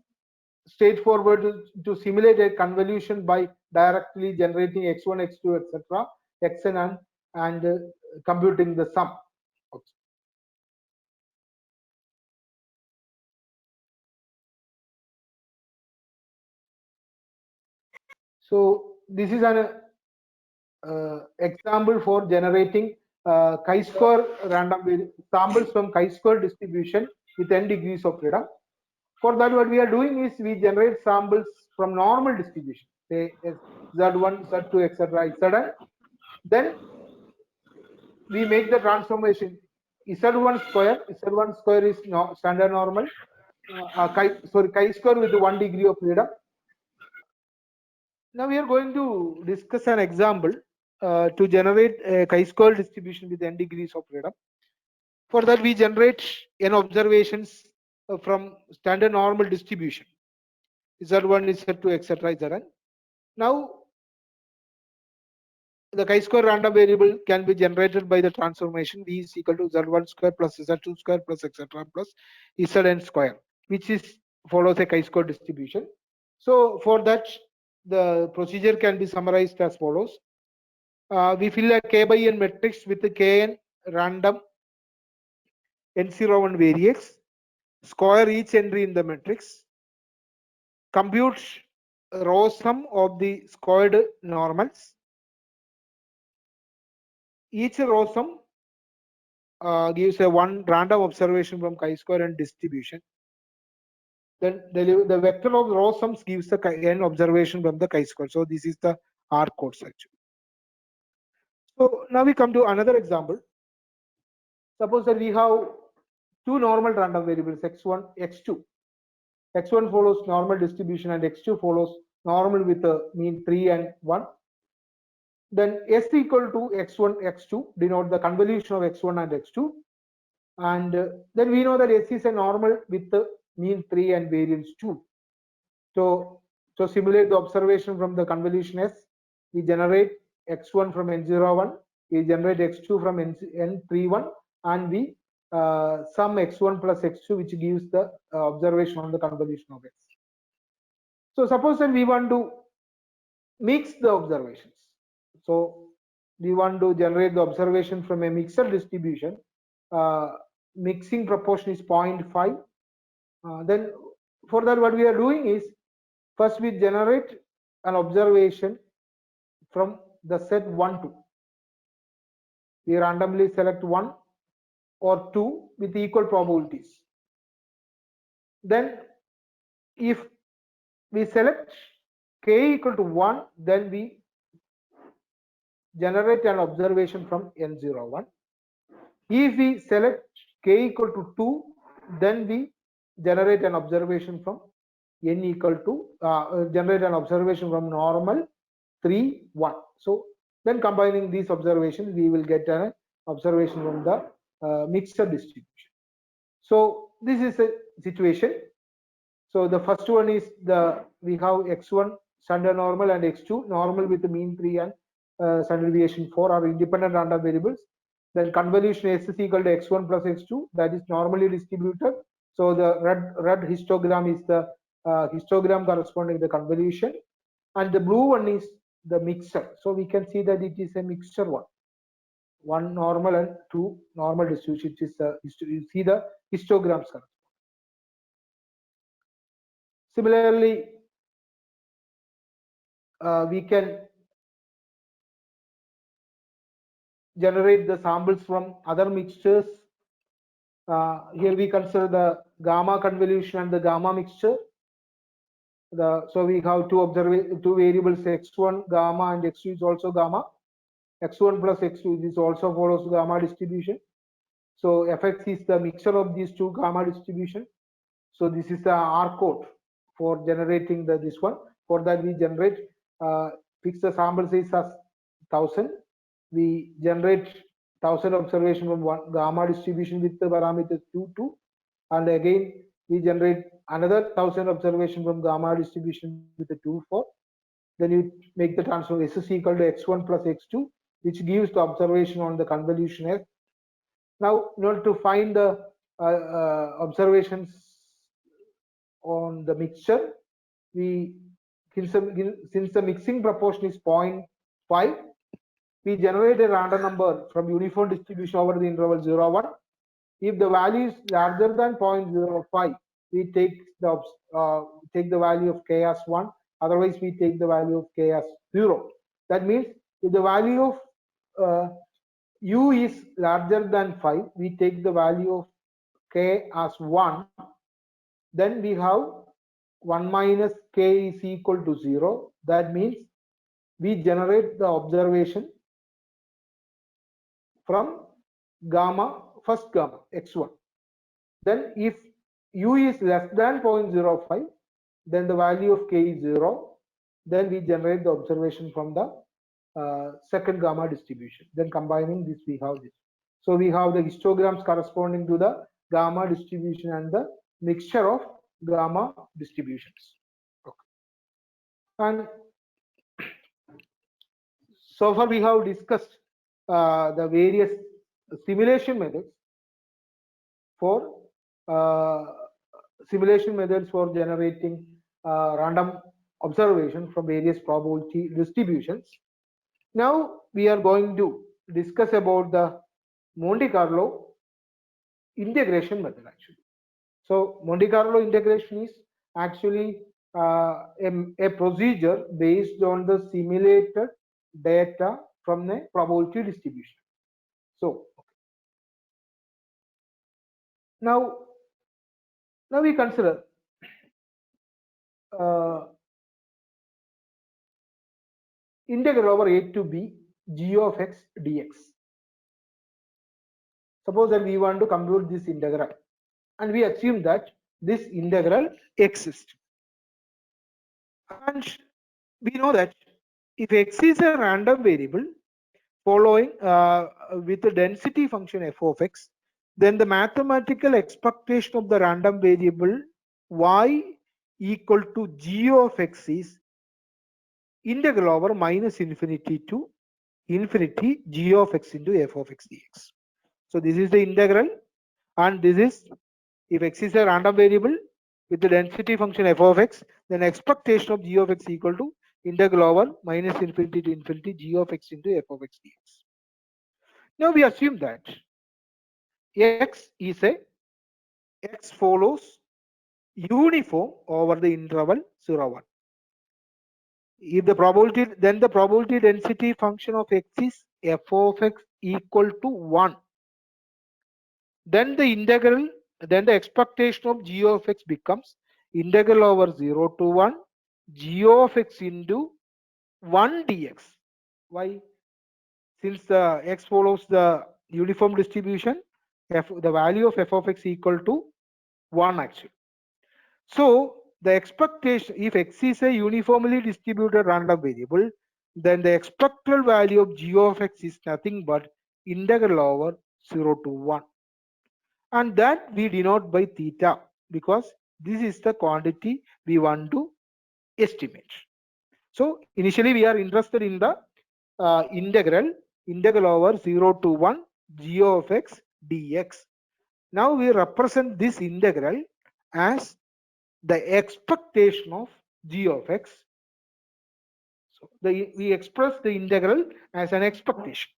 straightforward to simulate a convolution by directly generating x1, x2, etc., xn and computing the sum. Okay. So this is an example for generating chi-square random samples from chi-square distribution with n degrees of freedom. For that, what we are doing is we generate samples from normal distribution, say z1, z2, etc., etc. Then we make the transformation z1 square. Z1 square is standard normal. Chi-square with 1 degree of freedom. Now we are going to discuss an example to generate a chi-square distribution with n degrees of freedom. For that, we generate n observations from standard normal distribution, z1, z2, etc., etc. Now the chi-square random variable can be generated by the transformation v is equal to z1 square plus z2 square plus etc. plus zn square, which is follows a chi-square distribution. So for that, the procedure can be summarized as follows. We fill a k by n matrix with the kn random n01 variax, square each entry in the matrix, compute row sum of the squared normals. Each row sum gives a one random observation from chi-square and distribution. Then the vector of row sums gives the n observation from the chi-square. So this is the R code section. So now we come to another example. Suppose that we have two normal random variables x1, x2. x1 follows normal distribution and x2 follows normal with a mean 3 and 1. Then s equal to x1, x2 denote the convolution of x1 and x2. And then we know that s is a normal with the mean 3 and variance 2. So simulate the observation from the convolution s. We generate x1 from n01, we generate x2 from n31, and we sum x1 plus x2, which gives the observation on the convolution of x. So suppose that we want to mix the observations. So we want to generate the observation from a mixed distribution. Mixing proportion is 0.5. Then for that what we are doing is, first we generate an observation from the set 1, 2. We randomly select 1 or 2 with equal probabilities. Then if we select k equal to 1, then we generate an observation from n01. If we select k equal to 2, then we generate an observation from n equal to generate an observation from normal 3, 1. So then combining these observations, we will get an observation from the mixed distribution. So this is a situation. So the first one is we have x1 standard normal and x2 normal with the mean 3 and standard deviation 4 are independent random variables. Then convolution S is equal to x1 plus x2, that is normally distributed. So the red histogram is the histogram corresponding to the convolution, and the blue one is the mixture. So we can see that it is a mixture one normal and 2 normal distribution. It is you see the histograms. Similarly, we can generate the samples from other mixtures. Here we consider the gamma convolution and the gamma mixture. So we have two variables, x1 gamma and x2 is also gamma. X1 plus x2 this also follows gamma distribution. So fx is the mixture of these two gamma distribution. So this is the R code for generating this one. For that we generate fix the sample size as 1000. We generate 1000 observation from one gamma distribution with the parameter 2, 2, and again we generate another 1000 observation from gamma distribution with the 2, 4. Then you make the transform S is equal to x1 plus x2, which gives the observation on the convolution F. Now, in order to find the observations on the mixture, we since the mixing proportion is 0.5, we generate a random number from uniform distribution over the interval 0, 1. If the value is larger than 0.05, we take the value of k as 1. Otherwise, we take the value of k as 0. That means if the value of u is larger than 5, we take the value of k as 1. Then we have 1 minus k is equal to 0. That means we generate the observation from gamma, first gamma, x1. Then if u is less than 0.05, then the value of k is 0. Then we generate the observation from the second gamma distribution. Then combining this, we have this. So we have the histograms corresponding to the gamma distribution and the mixture of gamma distributions. Okay. And so far we have discussed the various simulation methods for generating random observation from various probability distributions. Now we are going to discuss about the Monte Carlo integration method actually. So Monte Carlo integration is actually a procedure based on the simulated data from the probability distribution. So now we consider integral over a to b g of x dx. Suppose that we want to compute this integral, and we assume that this integral exists. And we know that if x is a random variable following with the density function f of x, then the mathematical expectation of the random variable y equal to g of x is integral over minus infinity to infinity g of x into f of x dx. So this is the integral, and this is if x is a random variable with the density function f of x, then expectation of g of x equal to integral over minus infinity to infinity g of x into f of x dx. Now we assume that x is a x follows uniform over the interval 0 1. If the probability, then the probability density function of x is f of x equal to 1. Then the integral, then the expectation of g of x becomes integral over 0 to 1 g of x into 1 dx. Why? Since the x follows the uniform distribution, the value of f of x equal to 1 actually. So the expectation, if x is a uniformly distributed random variable, then the expected value of g of x is nothing but integral over 0 to 1. And that we denote by theta because this is the quantity we want to estimate. So initially we are interested in the integral over 0 to 1 g of x dx. Now we represent this integral as the expectation of g of x. So we express the integral as an expectation.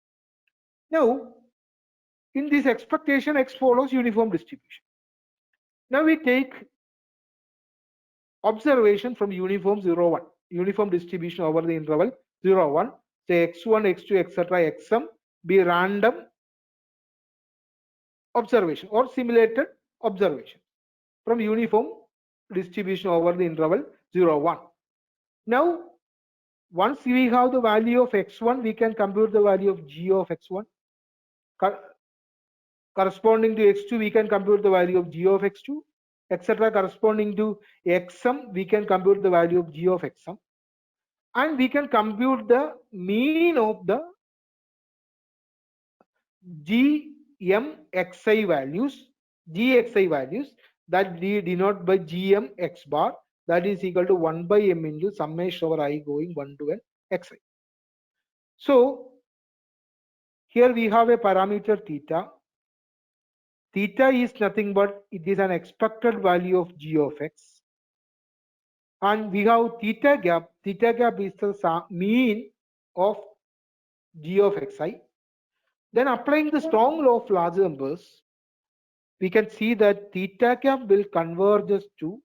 Now in this expectation x follows uniform distribution. Now we take observation from uniform 0 1, uniform distribution over the interval 0 1, say x1 x2 etc xm be random observation or simulated observation from uniform distribution over the interval 0 1. Now once we have the value of x1, we can compute the value of g of x1. Corresponding to x2, we can compute the value of g of x2, etc. Corresponding to xm, we can compute the value of g of xm. And we can compute the mean of the gmxi values that we denote by gm x bar, that is equal to 1 by m into summation over I going 1 to n xi. So here we have a parameter theta. Theta is nothing but it is an expected value of g of x. And we have theta gap. Theta gap is the mean of g of xi. Then applying the strong law of large numbers, we can see that theta gap will converge us to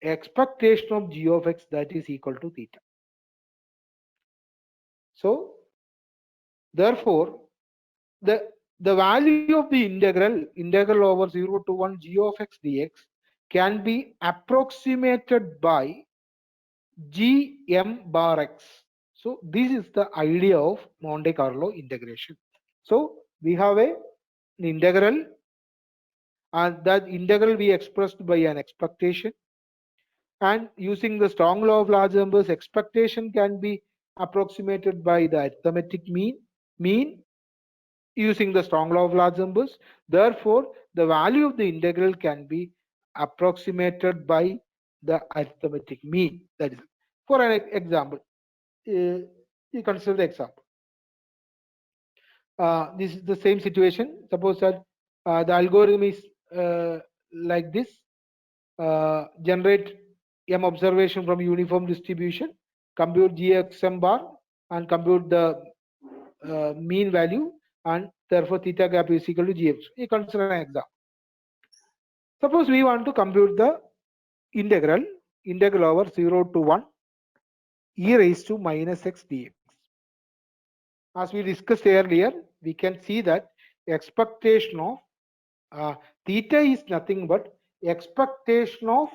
expectation of g of x that is equal to theta. So therefore the value of the integral over 0 to 1 g of x dx can be approximated by gm bar x. So this is the idea of Monte Carlo integration. So we have an integral, and that integral we expressed by an expectation, and using the strong law of large numbers, expectation can be approximated by the arithmetic mean using the strong law of large numbers. Therefore the value of the integral can be approximated by the arithmetic mean. That is, for an example, you consider the example. This is the same situation. Suppose that the algorithm is like this: generate m observation from uniform distribution, compute gxm bar, and compute the mean value, and therefore theta gap is equal to gx. You consider an example. Suppose we want to compute the integral over 0 to 1 e raised to minus x dx. As we discussed earlier, we can see that expectation of theta is nothing but expectation of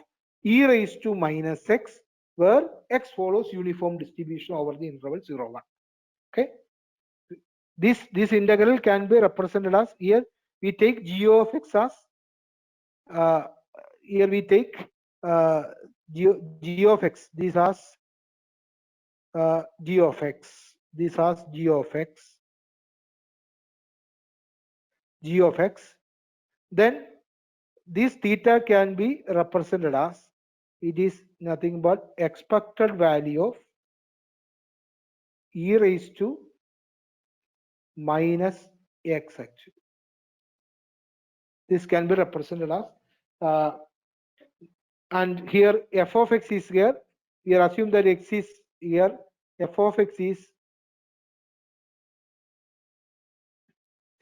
e raised to minus x, where x follows uniform distribution over the interval 0 1. Okay, this integral can be represented as, here we take g of x as here we take g of x, this as g of x, this as g of x, g of x. Then this theta can be represented as, it is nothing but expected value of e raised to minus x actually. This can be represented as and here f of x is here. We are assume that x is here. F of x is,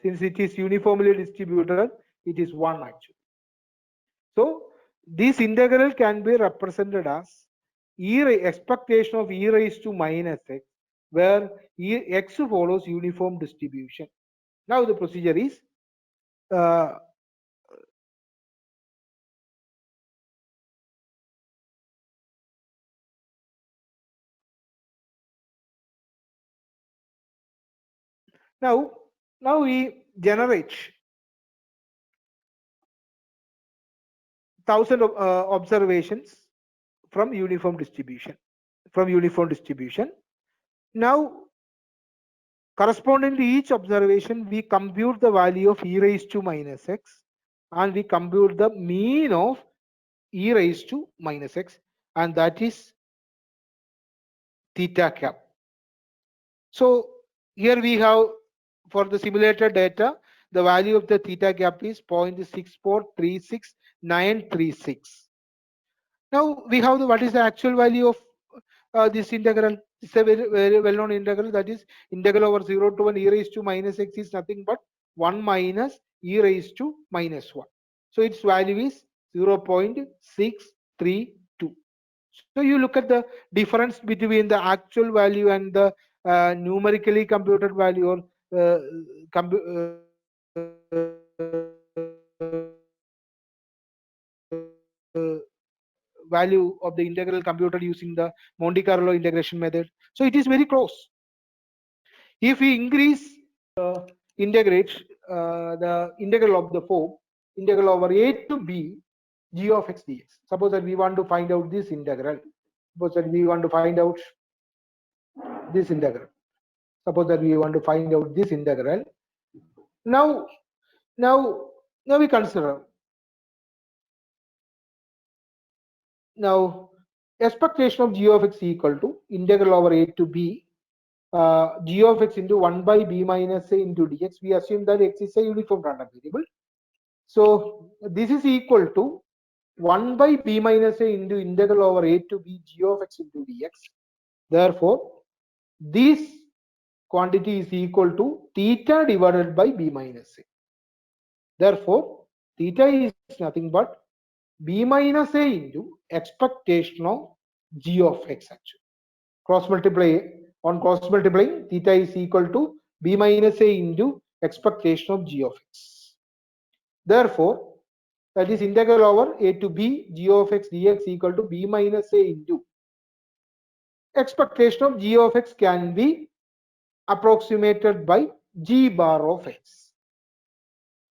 since it is uniformly distributed, it is 1 actually. So this integral can be represented as expectation of e raised to minus x, where x follows uniform distribution. Now the procedure is, uh, now we generate 1000 observations from uniform distribution. Now, corresponding to each observation, we compute the value of e raised to minus x, and we compute the mean of e raised to minus x, and that is theta cap. So here we have, for the simulated data, the value of the theta gap is 0.6436936. Now we have what is the actual value of this integral. It's a very well-known integral, that is integral over 0 to 1 e raised to minus x is nothing but 1 minus e raised to minus 1. So its value is 0.632. So you look at the difference between the actual value and the numerically computed value, or uh, value of the integral computed using the Monte Carlo integration method. So it is very close. If we increase, integrate the integral of the form integral over a to b g of x dx. Suppose that we want to find out this integral. Suppose that we want to find out this integral. Suppose that we want to find out this integral. Now we consider. Now expectation of g of x equal to integral over a to b g of x into 1 by b minus a into dx. We assume that x is a uniform random variable. So this is equal to 1 by b minus a into integral over a to b g of x into dx. Therefore, this quantity is equal to theta divided by b minus a. Therefore, theta is nothing but b minus a into expectation of g of x actually. Cross multiplying, theta is equal to b minus a into expectation of g of x. Therefore, that is integral over a to b g of x dx equal to b minus a into expectation of g of x can be approximated by g bar of x.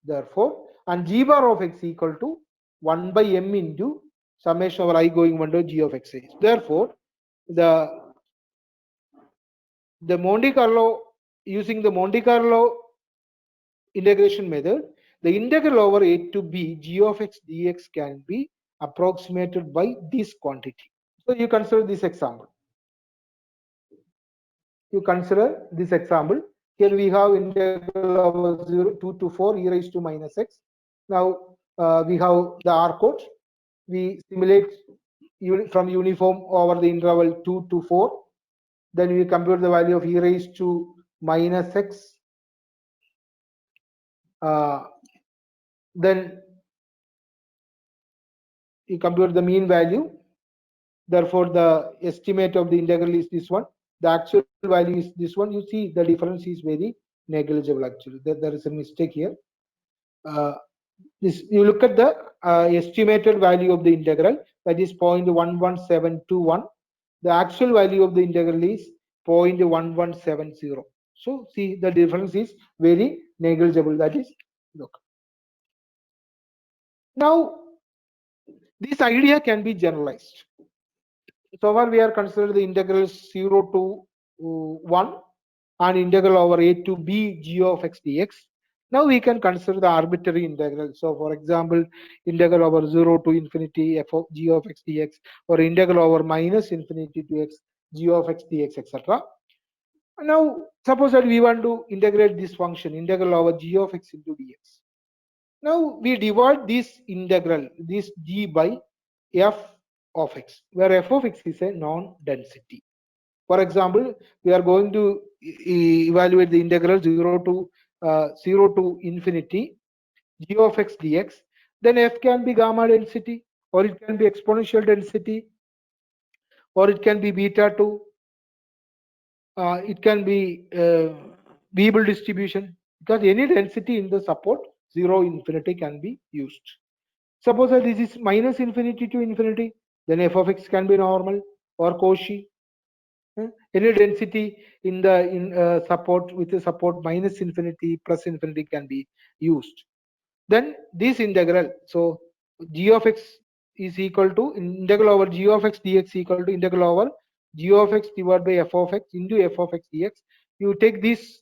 Therefore, and g bar of x equal to 1 by m into summation over I going 1 to g of x is. Therefore, the Monte Carlo, using the Monte Carlo integration method, the integral over a to b g of x dx can be approximated by this quantity. So you consider this example. Here we have integral over 2 to 4 e raised to minus x. Now we have the R code. We simulate from uniform over the interval 2 to 4. Then we compute the value of e raised to minus x. Then you compute the mean value. Therefore, the estimate of the integral is this one. The actual value is this one. You see the difference is very negligible actually. There is a mistake here. You look at the estimated value of the integral, that is 0.11721. The actual value of the integral is 0.1170. So see, the difference is very negligible. That is, look. Now this idea can be generalized. So far we are considering the integrals 0 to 1 and integral over a to b g of x dx. Now we can consider the arbitrary integral. So for example, integral over 0 to infinity f of g of x dx, or integral over minus infinity to x g of x dx, etc. Now suppose that we want to integrate this function integral over g of x into dx. Now we divide this integral, this g by f of x, where f of x is a non-density. For example, we are going to evaluate the integral 0 to infinity g of x dx. Then f can be gamma density, or it can be exponential density, or it can be beta 2, it can be Weibull distribution, because any density in the support 0 infinity can be used. Suppose that this is minus infinity to infinity, then f of x can be normal or Cauchy. Any density in the support with the support minus infinity plus infinity can be used. Then this integral, so g of x is equal to integral over g of x dx equal to integral over g of x divided by f of x into f of x dx. You take this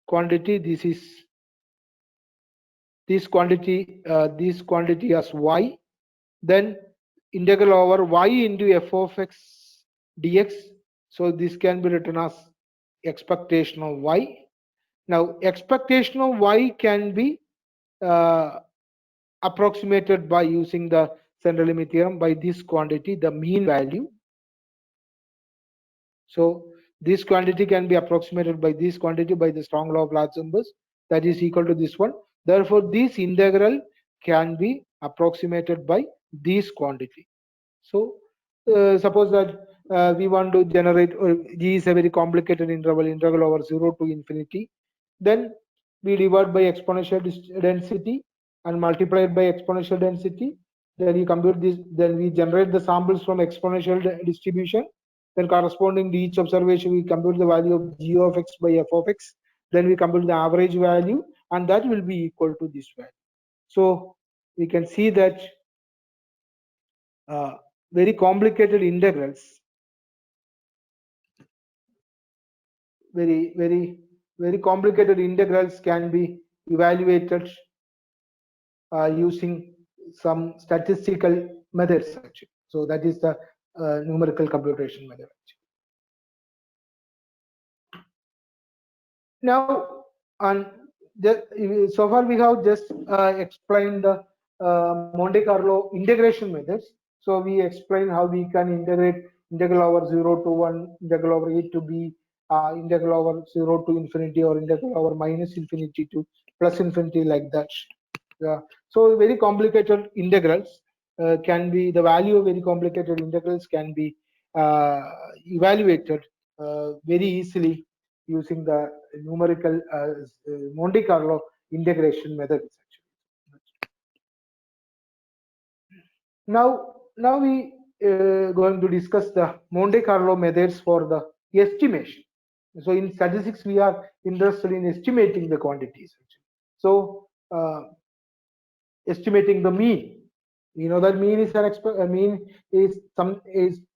quantity, this quantity as y, then integral over y into f of x dx. So this can be written as expectation of y. Now expectation of y can be approximated by using the central limit theorem by this quantity, the mean value. So this quantity can be approximated by this quantity by the strong law of large numbers, that is equal to this one. Therefore this integral can be approximated by this quantity. So suppose that we want to generate, G is a very complicated integral over 0 to infinity. Then we divide by exponential density and multiply it by exponential density. Then you compute this, then we generate the samples from exponential distribution. Then corresponding to each observation, we compute the value of g of x by f of x. Then we compute the average value, and that will be equal to this value. So we can see that very complicated integrals, very complicated integrals can be evaluated using some statistical methods actually. So that is the numerical computation method actually. Now, and so far we have just explained the Monte Carlo integration methods. So we explain how we can integrate integral over 0 to 1, integral over a to b, integral over 0 to infinity, or integral over minus infinity to plus infinity, like that. So very complicated integrals can be, the value of very complicated integrals can be evaluated very easily using the numerical Monte Carlo integration methods. Now we going to discuss the Monte Carlo methods for the estimation. So in statistics, we are interested in estimating the quantities. So estimating the mean. We know that mean is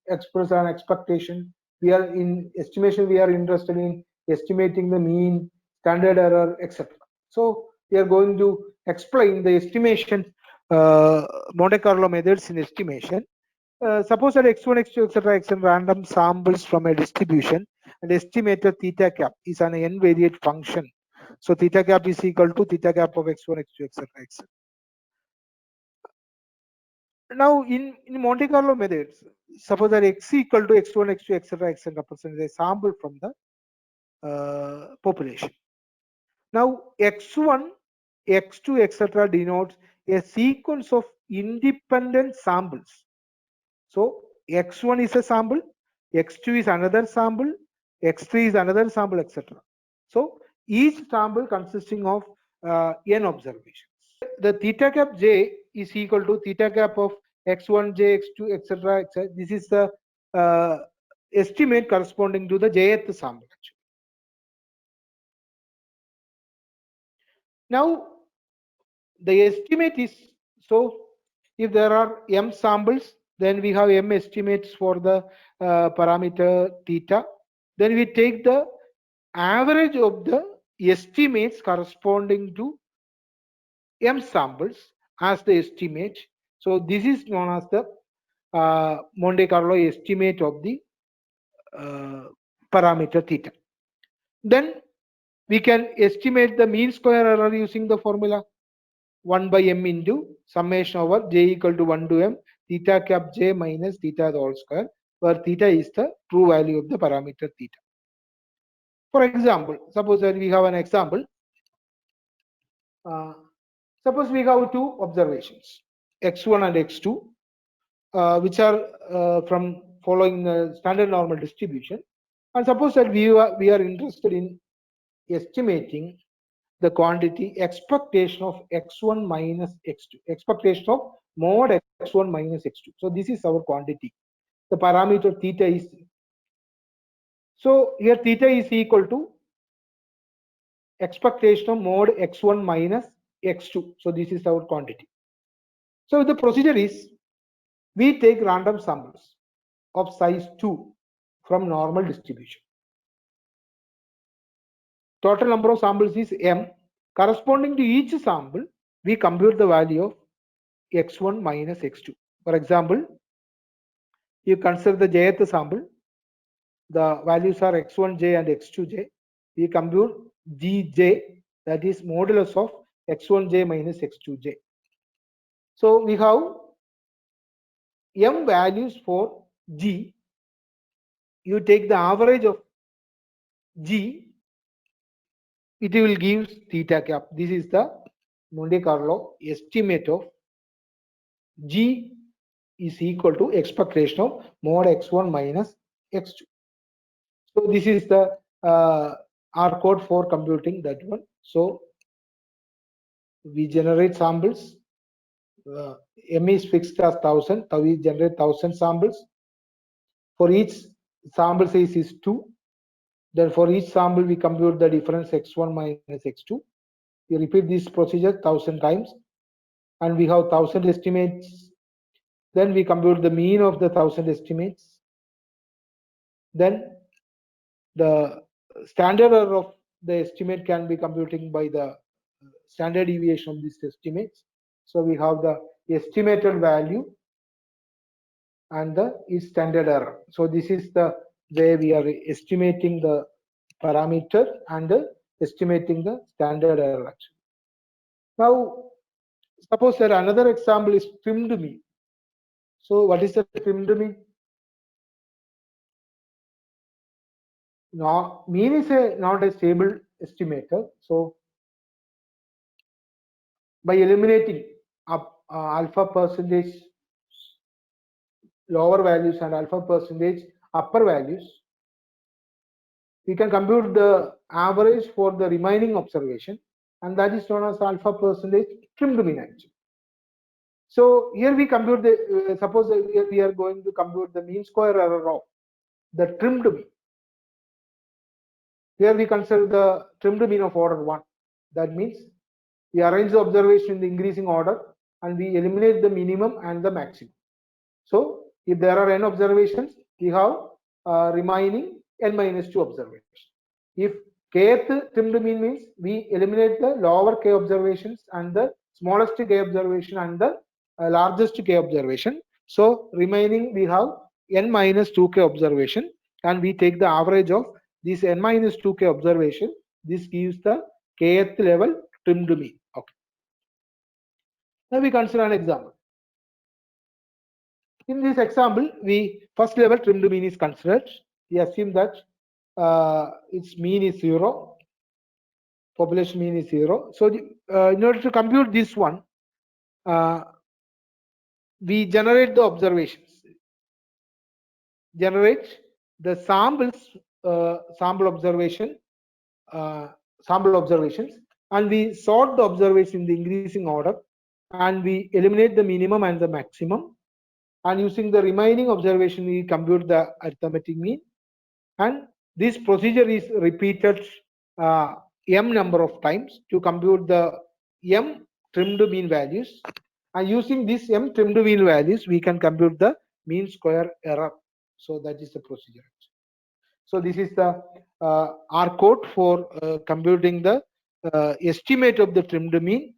express an expectation. We are in estimation. We are interested in estimating the mean, standard error, etc. So we are going to explain the estimation Monte Carlo methods in estimation. Suppose that x1, x2, etc. xn random samples from a distribution, and estimated theta cap is an n-variate function. So theta cap is equal to theta cap of x1, x2, etc. xn. Now in Monte Carlo methods, suppose that x equal to x1, x2, etc. xn represents a sample from the population. Now x1, x2, etc. denotes a sequence of independent samples. So x1 is a sample, x2 is another sample, x3 is another sample, etc. So each sample consisting of n observations. The theta cap j is equal to theta cap of x1, j, x2, etc. This is the estimate corresponding to the jth sample. Now the estimate is, so if there are m samples, then we have m estimates for the parameter theta. Then we take the average of the estimates corresponding to m samples as the estimate. So this is known as the Monte Carlo estimate of the parameter theta. Then we can estimate the mean square error using the formula. 1 by m into summation over j equal to 1 to m theta cap j minus theta the whole square, where theta is the true value of the parameter theta. For example, suppose that we have an example. Suppose we have two observations, x1 and x2, which are from following the standard normal distribution. And suppose that we are interested in estimating the quantity expectation of x1 minus x2, expectation of mod x1 minus x2. So this is our quantity. The parameter theta is, so here theta is equal to expectation of mod x1 minus x2. So this is our quantity. So the procedure is, we take random samples of size 2 from normal distribution. Total number of samples is m. Corresponding to each sample, we compute the value of x1 minus x2. For example, you consider the jth sample. The values are x1j and x2j. We compute gj, that is modulus of x1j minus x2j. So we have m values for g. You take the average of g, it will give theta cap. This is the Monte Carlo estimate of g is equal to expectation of mod x1 minus x2. So this is the R code for computing that one. So we generate samples. M is fixed as 1000. So we generate 1000 samples. For each sample size is 2. Then for each sample we compute the difference x1 minus x2. We repeat this procedure 1000 times, and we have 1000 estimates. Then we compute the mean of the 1000 estimates. Then the standard error of the estimate can be computing by the standard deviation of these estimates. So we have the estimated value and the standard error. So this is the way we are estimating the parameter and estimating the standard error. Now, suppose that another example is trimmed mean. So what is the trimmed mean? Now, mean is not a stable estimator. So by eliminating alpha percentage lower values and alpha percentage upper values, we can compute the average for the remaining observation, and that is known as alpha percentage trimmed mean actually. So here we compute the, suppose here we are going to compute the mean square error of the trimmed mean. Here we consider the trimmed mean of order 1. That means we arrange the observation in the increasing order and we eliminate the minimum and the maximum. So if there are n observations, we have remaining n minus 2 observations. If kth trimmed mean means we eliminate the lower k observations and the smallest k observation and the largest k observation. So remaining we have n minus 2k observation, and we take the average of this n minus 2k observation. This gives the kth level trimmed mean. Okay. Now we consider an example. In this example, we first level trimmed mean is considered. We assume that its mean is 0, population mean is 0. So in order to compute this one, we generate the observations, generate the samples, sample observations, and we sort the observations in the increasing order, and we eliminate the minimum and the maximum, and using the remaining observation we compute the arithmetic mean, and this procedure is repeated m number of times to compute the m trimmed mean values, and using this m trimmed mean values we can compute the mean square error. So that is the procedure. So this is the R code for computing the estimate of the trimmed mean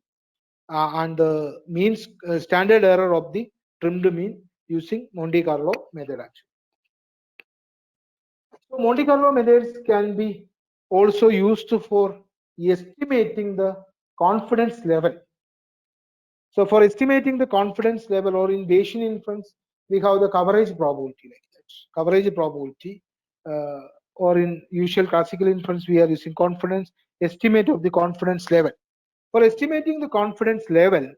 and the means standard error of the trimmed mean using Monte Carlo method actually. So Monte Carlo methods can be also used for estimating the confidence level So for estimating the confidence level or in Bayesian inference, we have the coverage probability like that. Coverage probability, or in usual classical inference, we are using confidence estimate of the confidence level. For estimating the confidence level,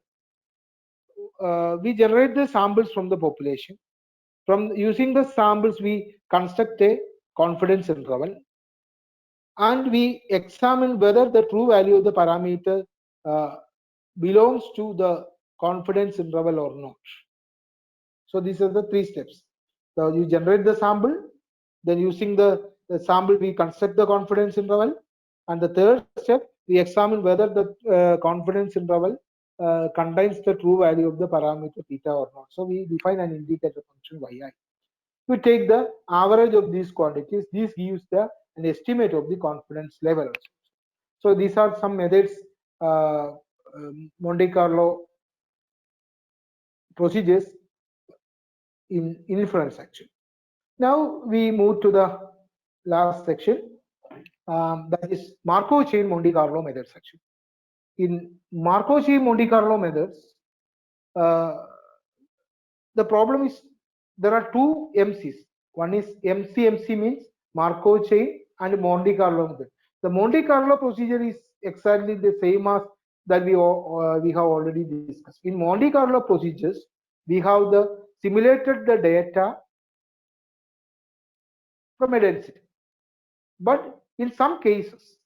we generate the samples from the population. From using the samples, we construct a confidence interval, and we examine whether the true value of the parameter belongs to the confidence interval or not. So these are the three steps. So you generate the sample, then using the sample we construct the confidence interval, and the third step we examine whether the confidence interval contains the true value of the parameter theta or not. So we define an indicator function yi. We take the average of these quantities. This gives an estimate of the confidence level. So these are some methods, Monte Carlo procedures in inference section. Now we move to the last section, that is Markov chain Monte Carlo method section. In Markov chain Monte Carlo methods, the problem is there are two MCs. One is MC means Markov chain and Monte Carlo method. The Monte Carlo procedure is exactly the same as that we have already discussed. In Monte Carlo procedures, we have the simulated the data from a density. But in some cases,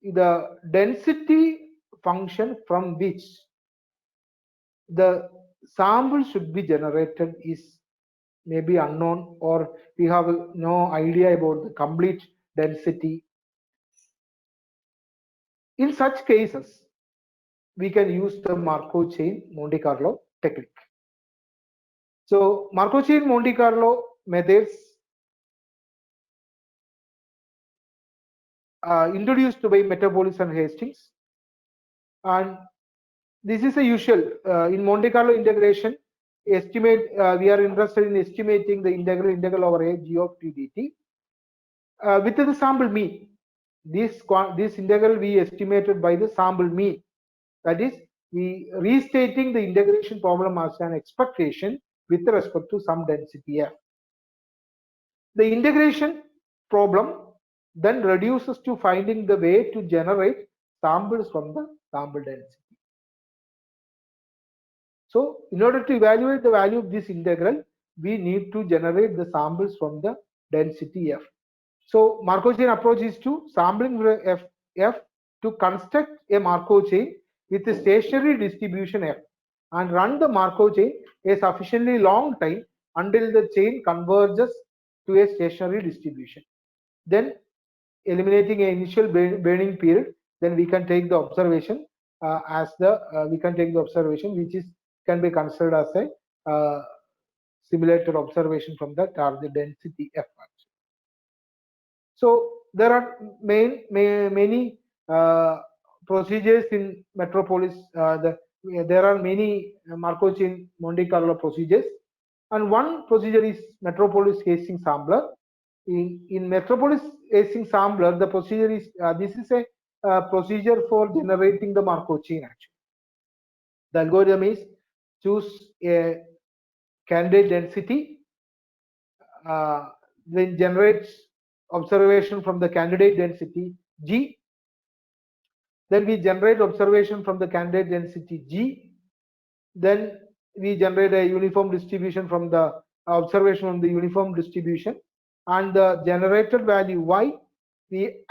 the density function from which the sample should be generated is maybe unknown, or we have no idea about the complete density. In such cases, we can use the Markov chain Monte Carlo technique. So Markov chain Monte Carlo methods introduced by Metropolis and Hastings, and this is a usual in Monte Carlo integration estimate. We are interested in estimating the integral over a g of t dt with the sample mean. This integral we estimated by the sample mean. That is, we restating the integration problem as an expectation with respect to some density f. The integration problem then reduces to finding the way to generate samples from the sample density. So in order to evaluate the value of this integral, we need to generate the samples from the density f. So Markov chain approach is to sampling f to construct a Markov chain with a stationary distribution f and run the Markov chain a sufficiently long time until the chain converges to a stationary distribution. Then eliminating an initial burning period, then we can take the observation which is can be considered as a simulated observation from the target density f. So there are many procedures in Metropolis. There are many Markov chain Monte Carlo procedures, and one procedure is Metropolis Hastings sampler. In Metropolis Hastings sampler, the procedure is this is a procedure for generating the Markov chain. Actually, the algorithm is choose a candidate density, then generates observation from the candidate density G. Then we generate observation from the candidate density G. Then we generate a uniform distribution from the observation from the uniform distribution, and the generated value y we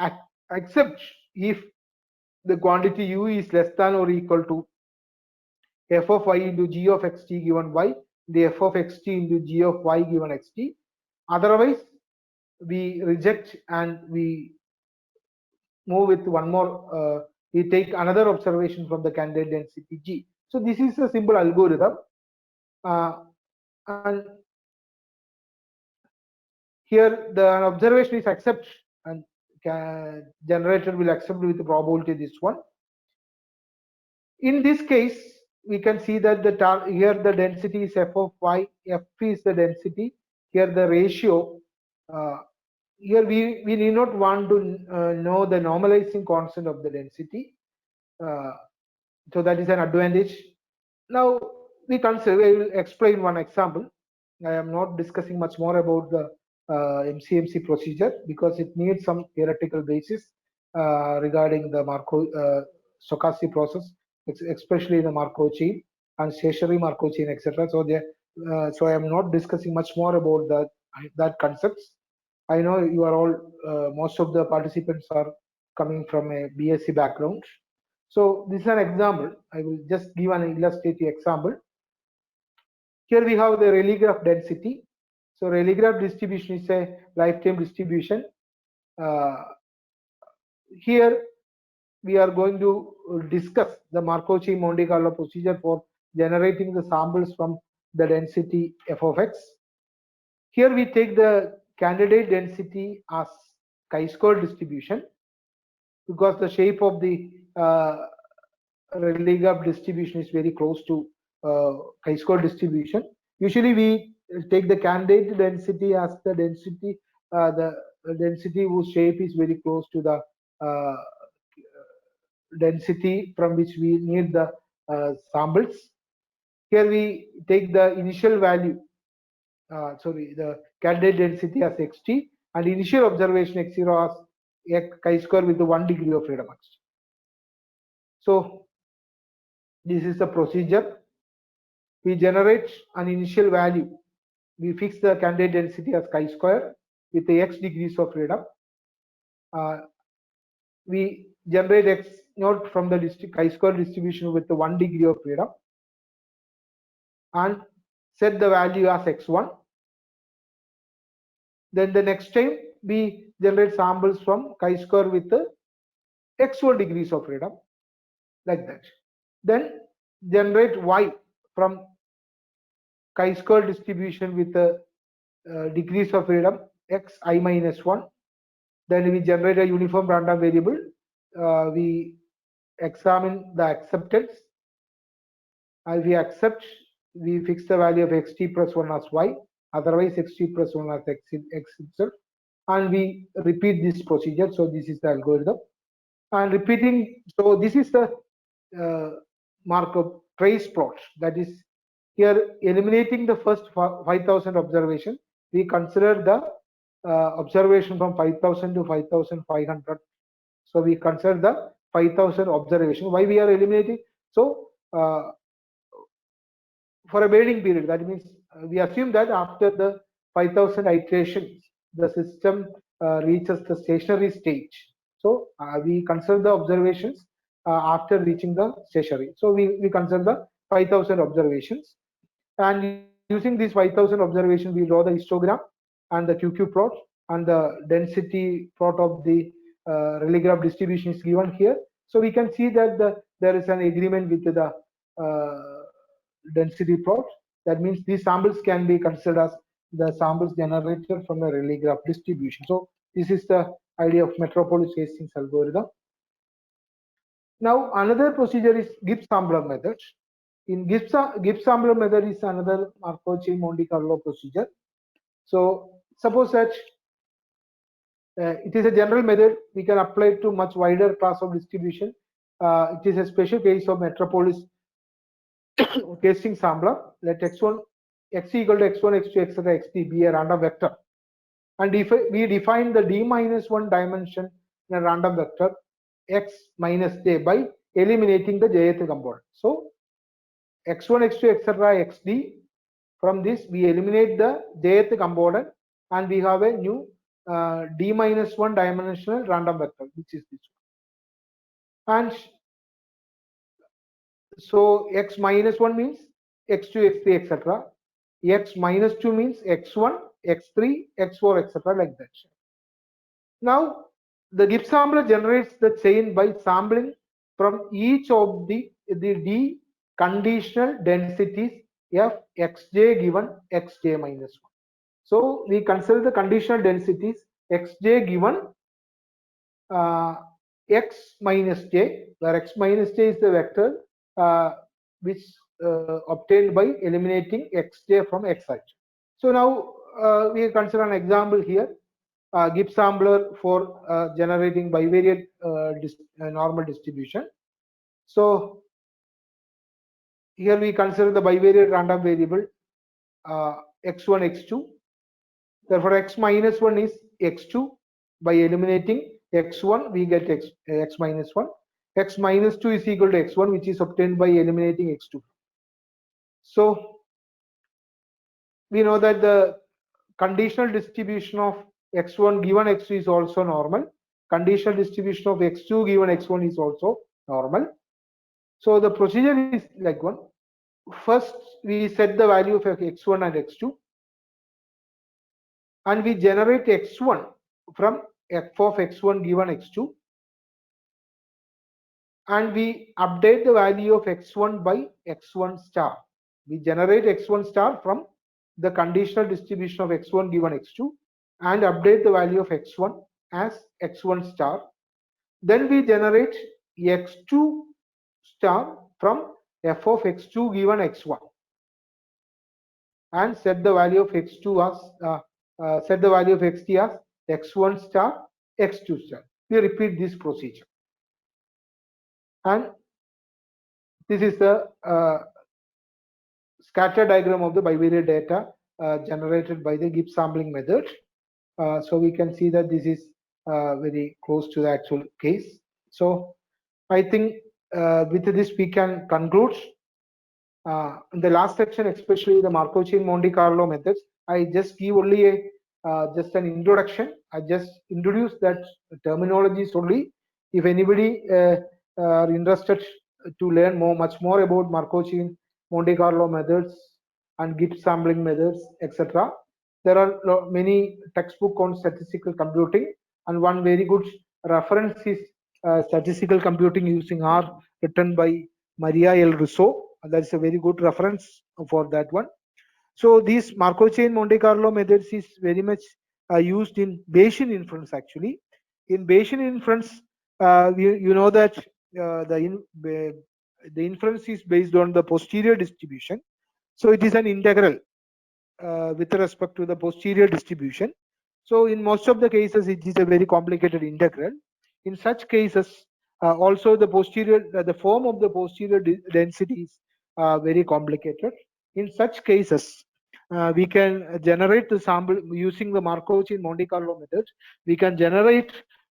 accept if the quantity u is less than or equal to f of y into g of xt given y, the f of xt into g of y given xt. Otherwise, we reject and we move with one more. We take another observation from the candidate density G. So this is a simple algorithm, and here the observation is accept and generator will accept with the probability this one. In this case, we can see that here the density is f of y, f is the density. Here the ratio. Here we need not want to know the normalizing constant of the density. So that is an advantage. Now we consider, I will explain one example. I am not discussing much more about the MCMC procedure because it needs some theoretical basis regarding the Stokastic process, especially the Markov chain and stationary Markov chain, etc. So I am not discussing much more about that concepts. I know you are all, most of the participants are coming from a BSc background. So this is an example. I will just give an illustrative example. Here we have the Rayleigh graph density. So Rayleigh graph distribution is a lifetime distribution. Uh, Here we are going to discuss the Markov chain Monte Carlo procedure for generating the samples from the density f of x. Here we take the candidate density as chi-square distribution because the shape of the Rayleigh graph distribution is very close to chi-square distribution. Usually we take the candidate density as the density whose shape is very close to the uh, density from which we need the samples. Here we take the initial value, the candidate density as xt and initial observation x0 as chi-square with the 1 degree of freedom x. So this is the procedure. We generate an initial value. We fix the candidate density as chi-square with the x degrees of freedom. We generate x naught from the chi-square distribution with the 1 degree of freedom and set the value as x1. Then the next time we generate samples from chi-square with the x1 degrees of freedom, like that. Then generate y from chi-square distribution with the degrees of freedom xi minus 1. Then we generate a uniform random variable. We examine the acceptance. If we accept, we fix the value of xt plus 1 as y, otherwise xt plus 1 as x itself, and we repeat this procedure. So this is the algorithm. And repeating, so this is the Markov trace plot. That is, here eliminating the first 5,000 observation, we consider the observation from 5,000 to 5,500. So we consider the 5,000 observation. Why we are eliminating? So for a waiting period, that means we assume that after the 5,000 iterations, the system reaches the stationary stage. So we consider the observations after reaching the stationary. So we consider the 5,000 observations, and using these 5,000 observations, we draw the histogram and the QQ plot, and the density plot of the Rayleigh graph distribution is given here. So we can see that there is an agreement with the density plot. That means these samples can be considered as the samples generated from the Rayleigh graph distribution. So this is the idea of Metropolis-Hastings algorithm. Now another procedure is Gibbs sampler method. In Gibbs sampler method is another Markov chain Monte Carlo procedure. So suppose that it is a general method, we can apply it to much wider class of distribution. It is a special case of Metropolis Hastings sampler. Let x1 x equal to x1 x2 etc xd be a random vector, and if we define the d minus 1 dimension in a random vector x minus j by eliminating the jth component. So x1 x2 etc xd, from this we eliminate the jth component and we have a new d minus 1 dimensional random vector, which is this one. And so x minus 1 means x2 x3 etc, x minus 2 means x1 x3 x4 etc, like that. Now the Gibbs sampler generates the chain by sampling from each of the d conditional densities f xj given xj minus 1. So we consider the conditional densities xj given x minus j, where x minus j is the vector which obtained by eliminating xj from xi. So now we consider an example here. Gibbs sampler for generating bivariate normal distribution. So Here we consider the bivariate random variable x1, x2. Therefore, x minus 1 is x2. By eliminating x1, we get x minus 1. X minus 2 is equal to x1, which is obtained by eliminating x2. So we know that the conditional distribution of x1 given x2 is also normal. Conditional distribution of x2 given x1 is also normal. So the procedure is like one. First, we set the value of x1 and x2, and we generate x1 from f of x1 given x2, and we update the value of x1 by x1 star. We generate x1 star from the conditional distribution of x1 given x2 and update the value of x1 as x1 star. Then we generate x2 star from f of x2 given x1 and set the value of x2 as set the value of xt as x1 star x2 star. We repeat this procedure, and this is the scatter diagram of the bivariate data generated by the Gibbs sampling method. So we can see that this is very close to the actual case. So I think with this we can conclude. In the last section, especially the Markov chain Monte Carlo methods, I just give only a just an introduction. I just introduce that terminologies only. If anybody are interested to learn much more about Markov chain Monte Carlo methods and Gibbs sampling methods, etc., there are many textbooks on statistical computing, and one very good reference is statistical computing using R, written by Maria L. Russo. That's a very good reference for that one. So these Markov chain Monte Carlo methods is very much used in Bayesian inference. Actually, in Bayesian inference, you know that the inference is based on the posterior distribution. So it is an integral with respect to the posterior distribution. So in most of the cases, it is a very complicated integral. In such cases, also the posterior, the form of the posterior density is very complicated. In such cases, we can generate the sample using the Markov chain Monte Carlo method. We can generate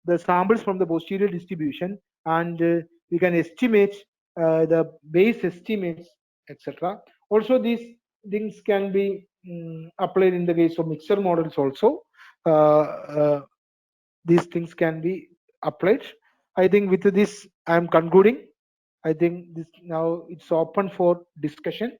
the samples from the posterior distribution, and we can estimate the base estimates, etc. Also, these things can be applied in the case of mixer models also. These things can be applied. I think with this I am concluding. I think this now it's open for discussion.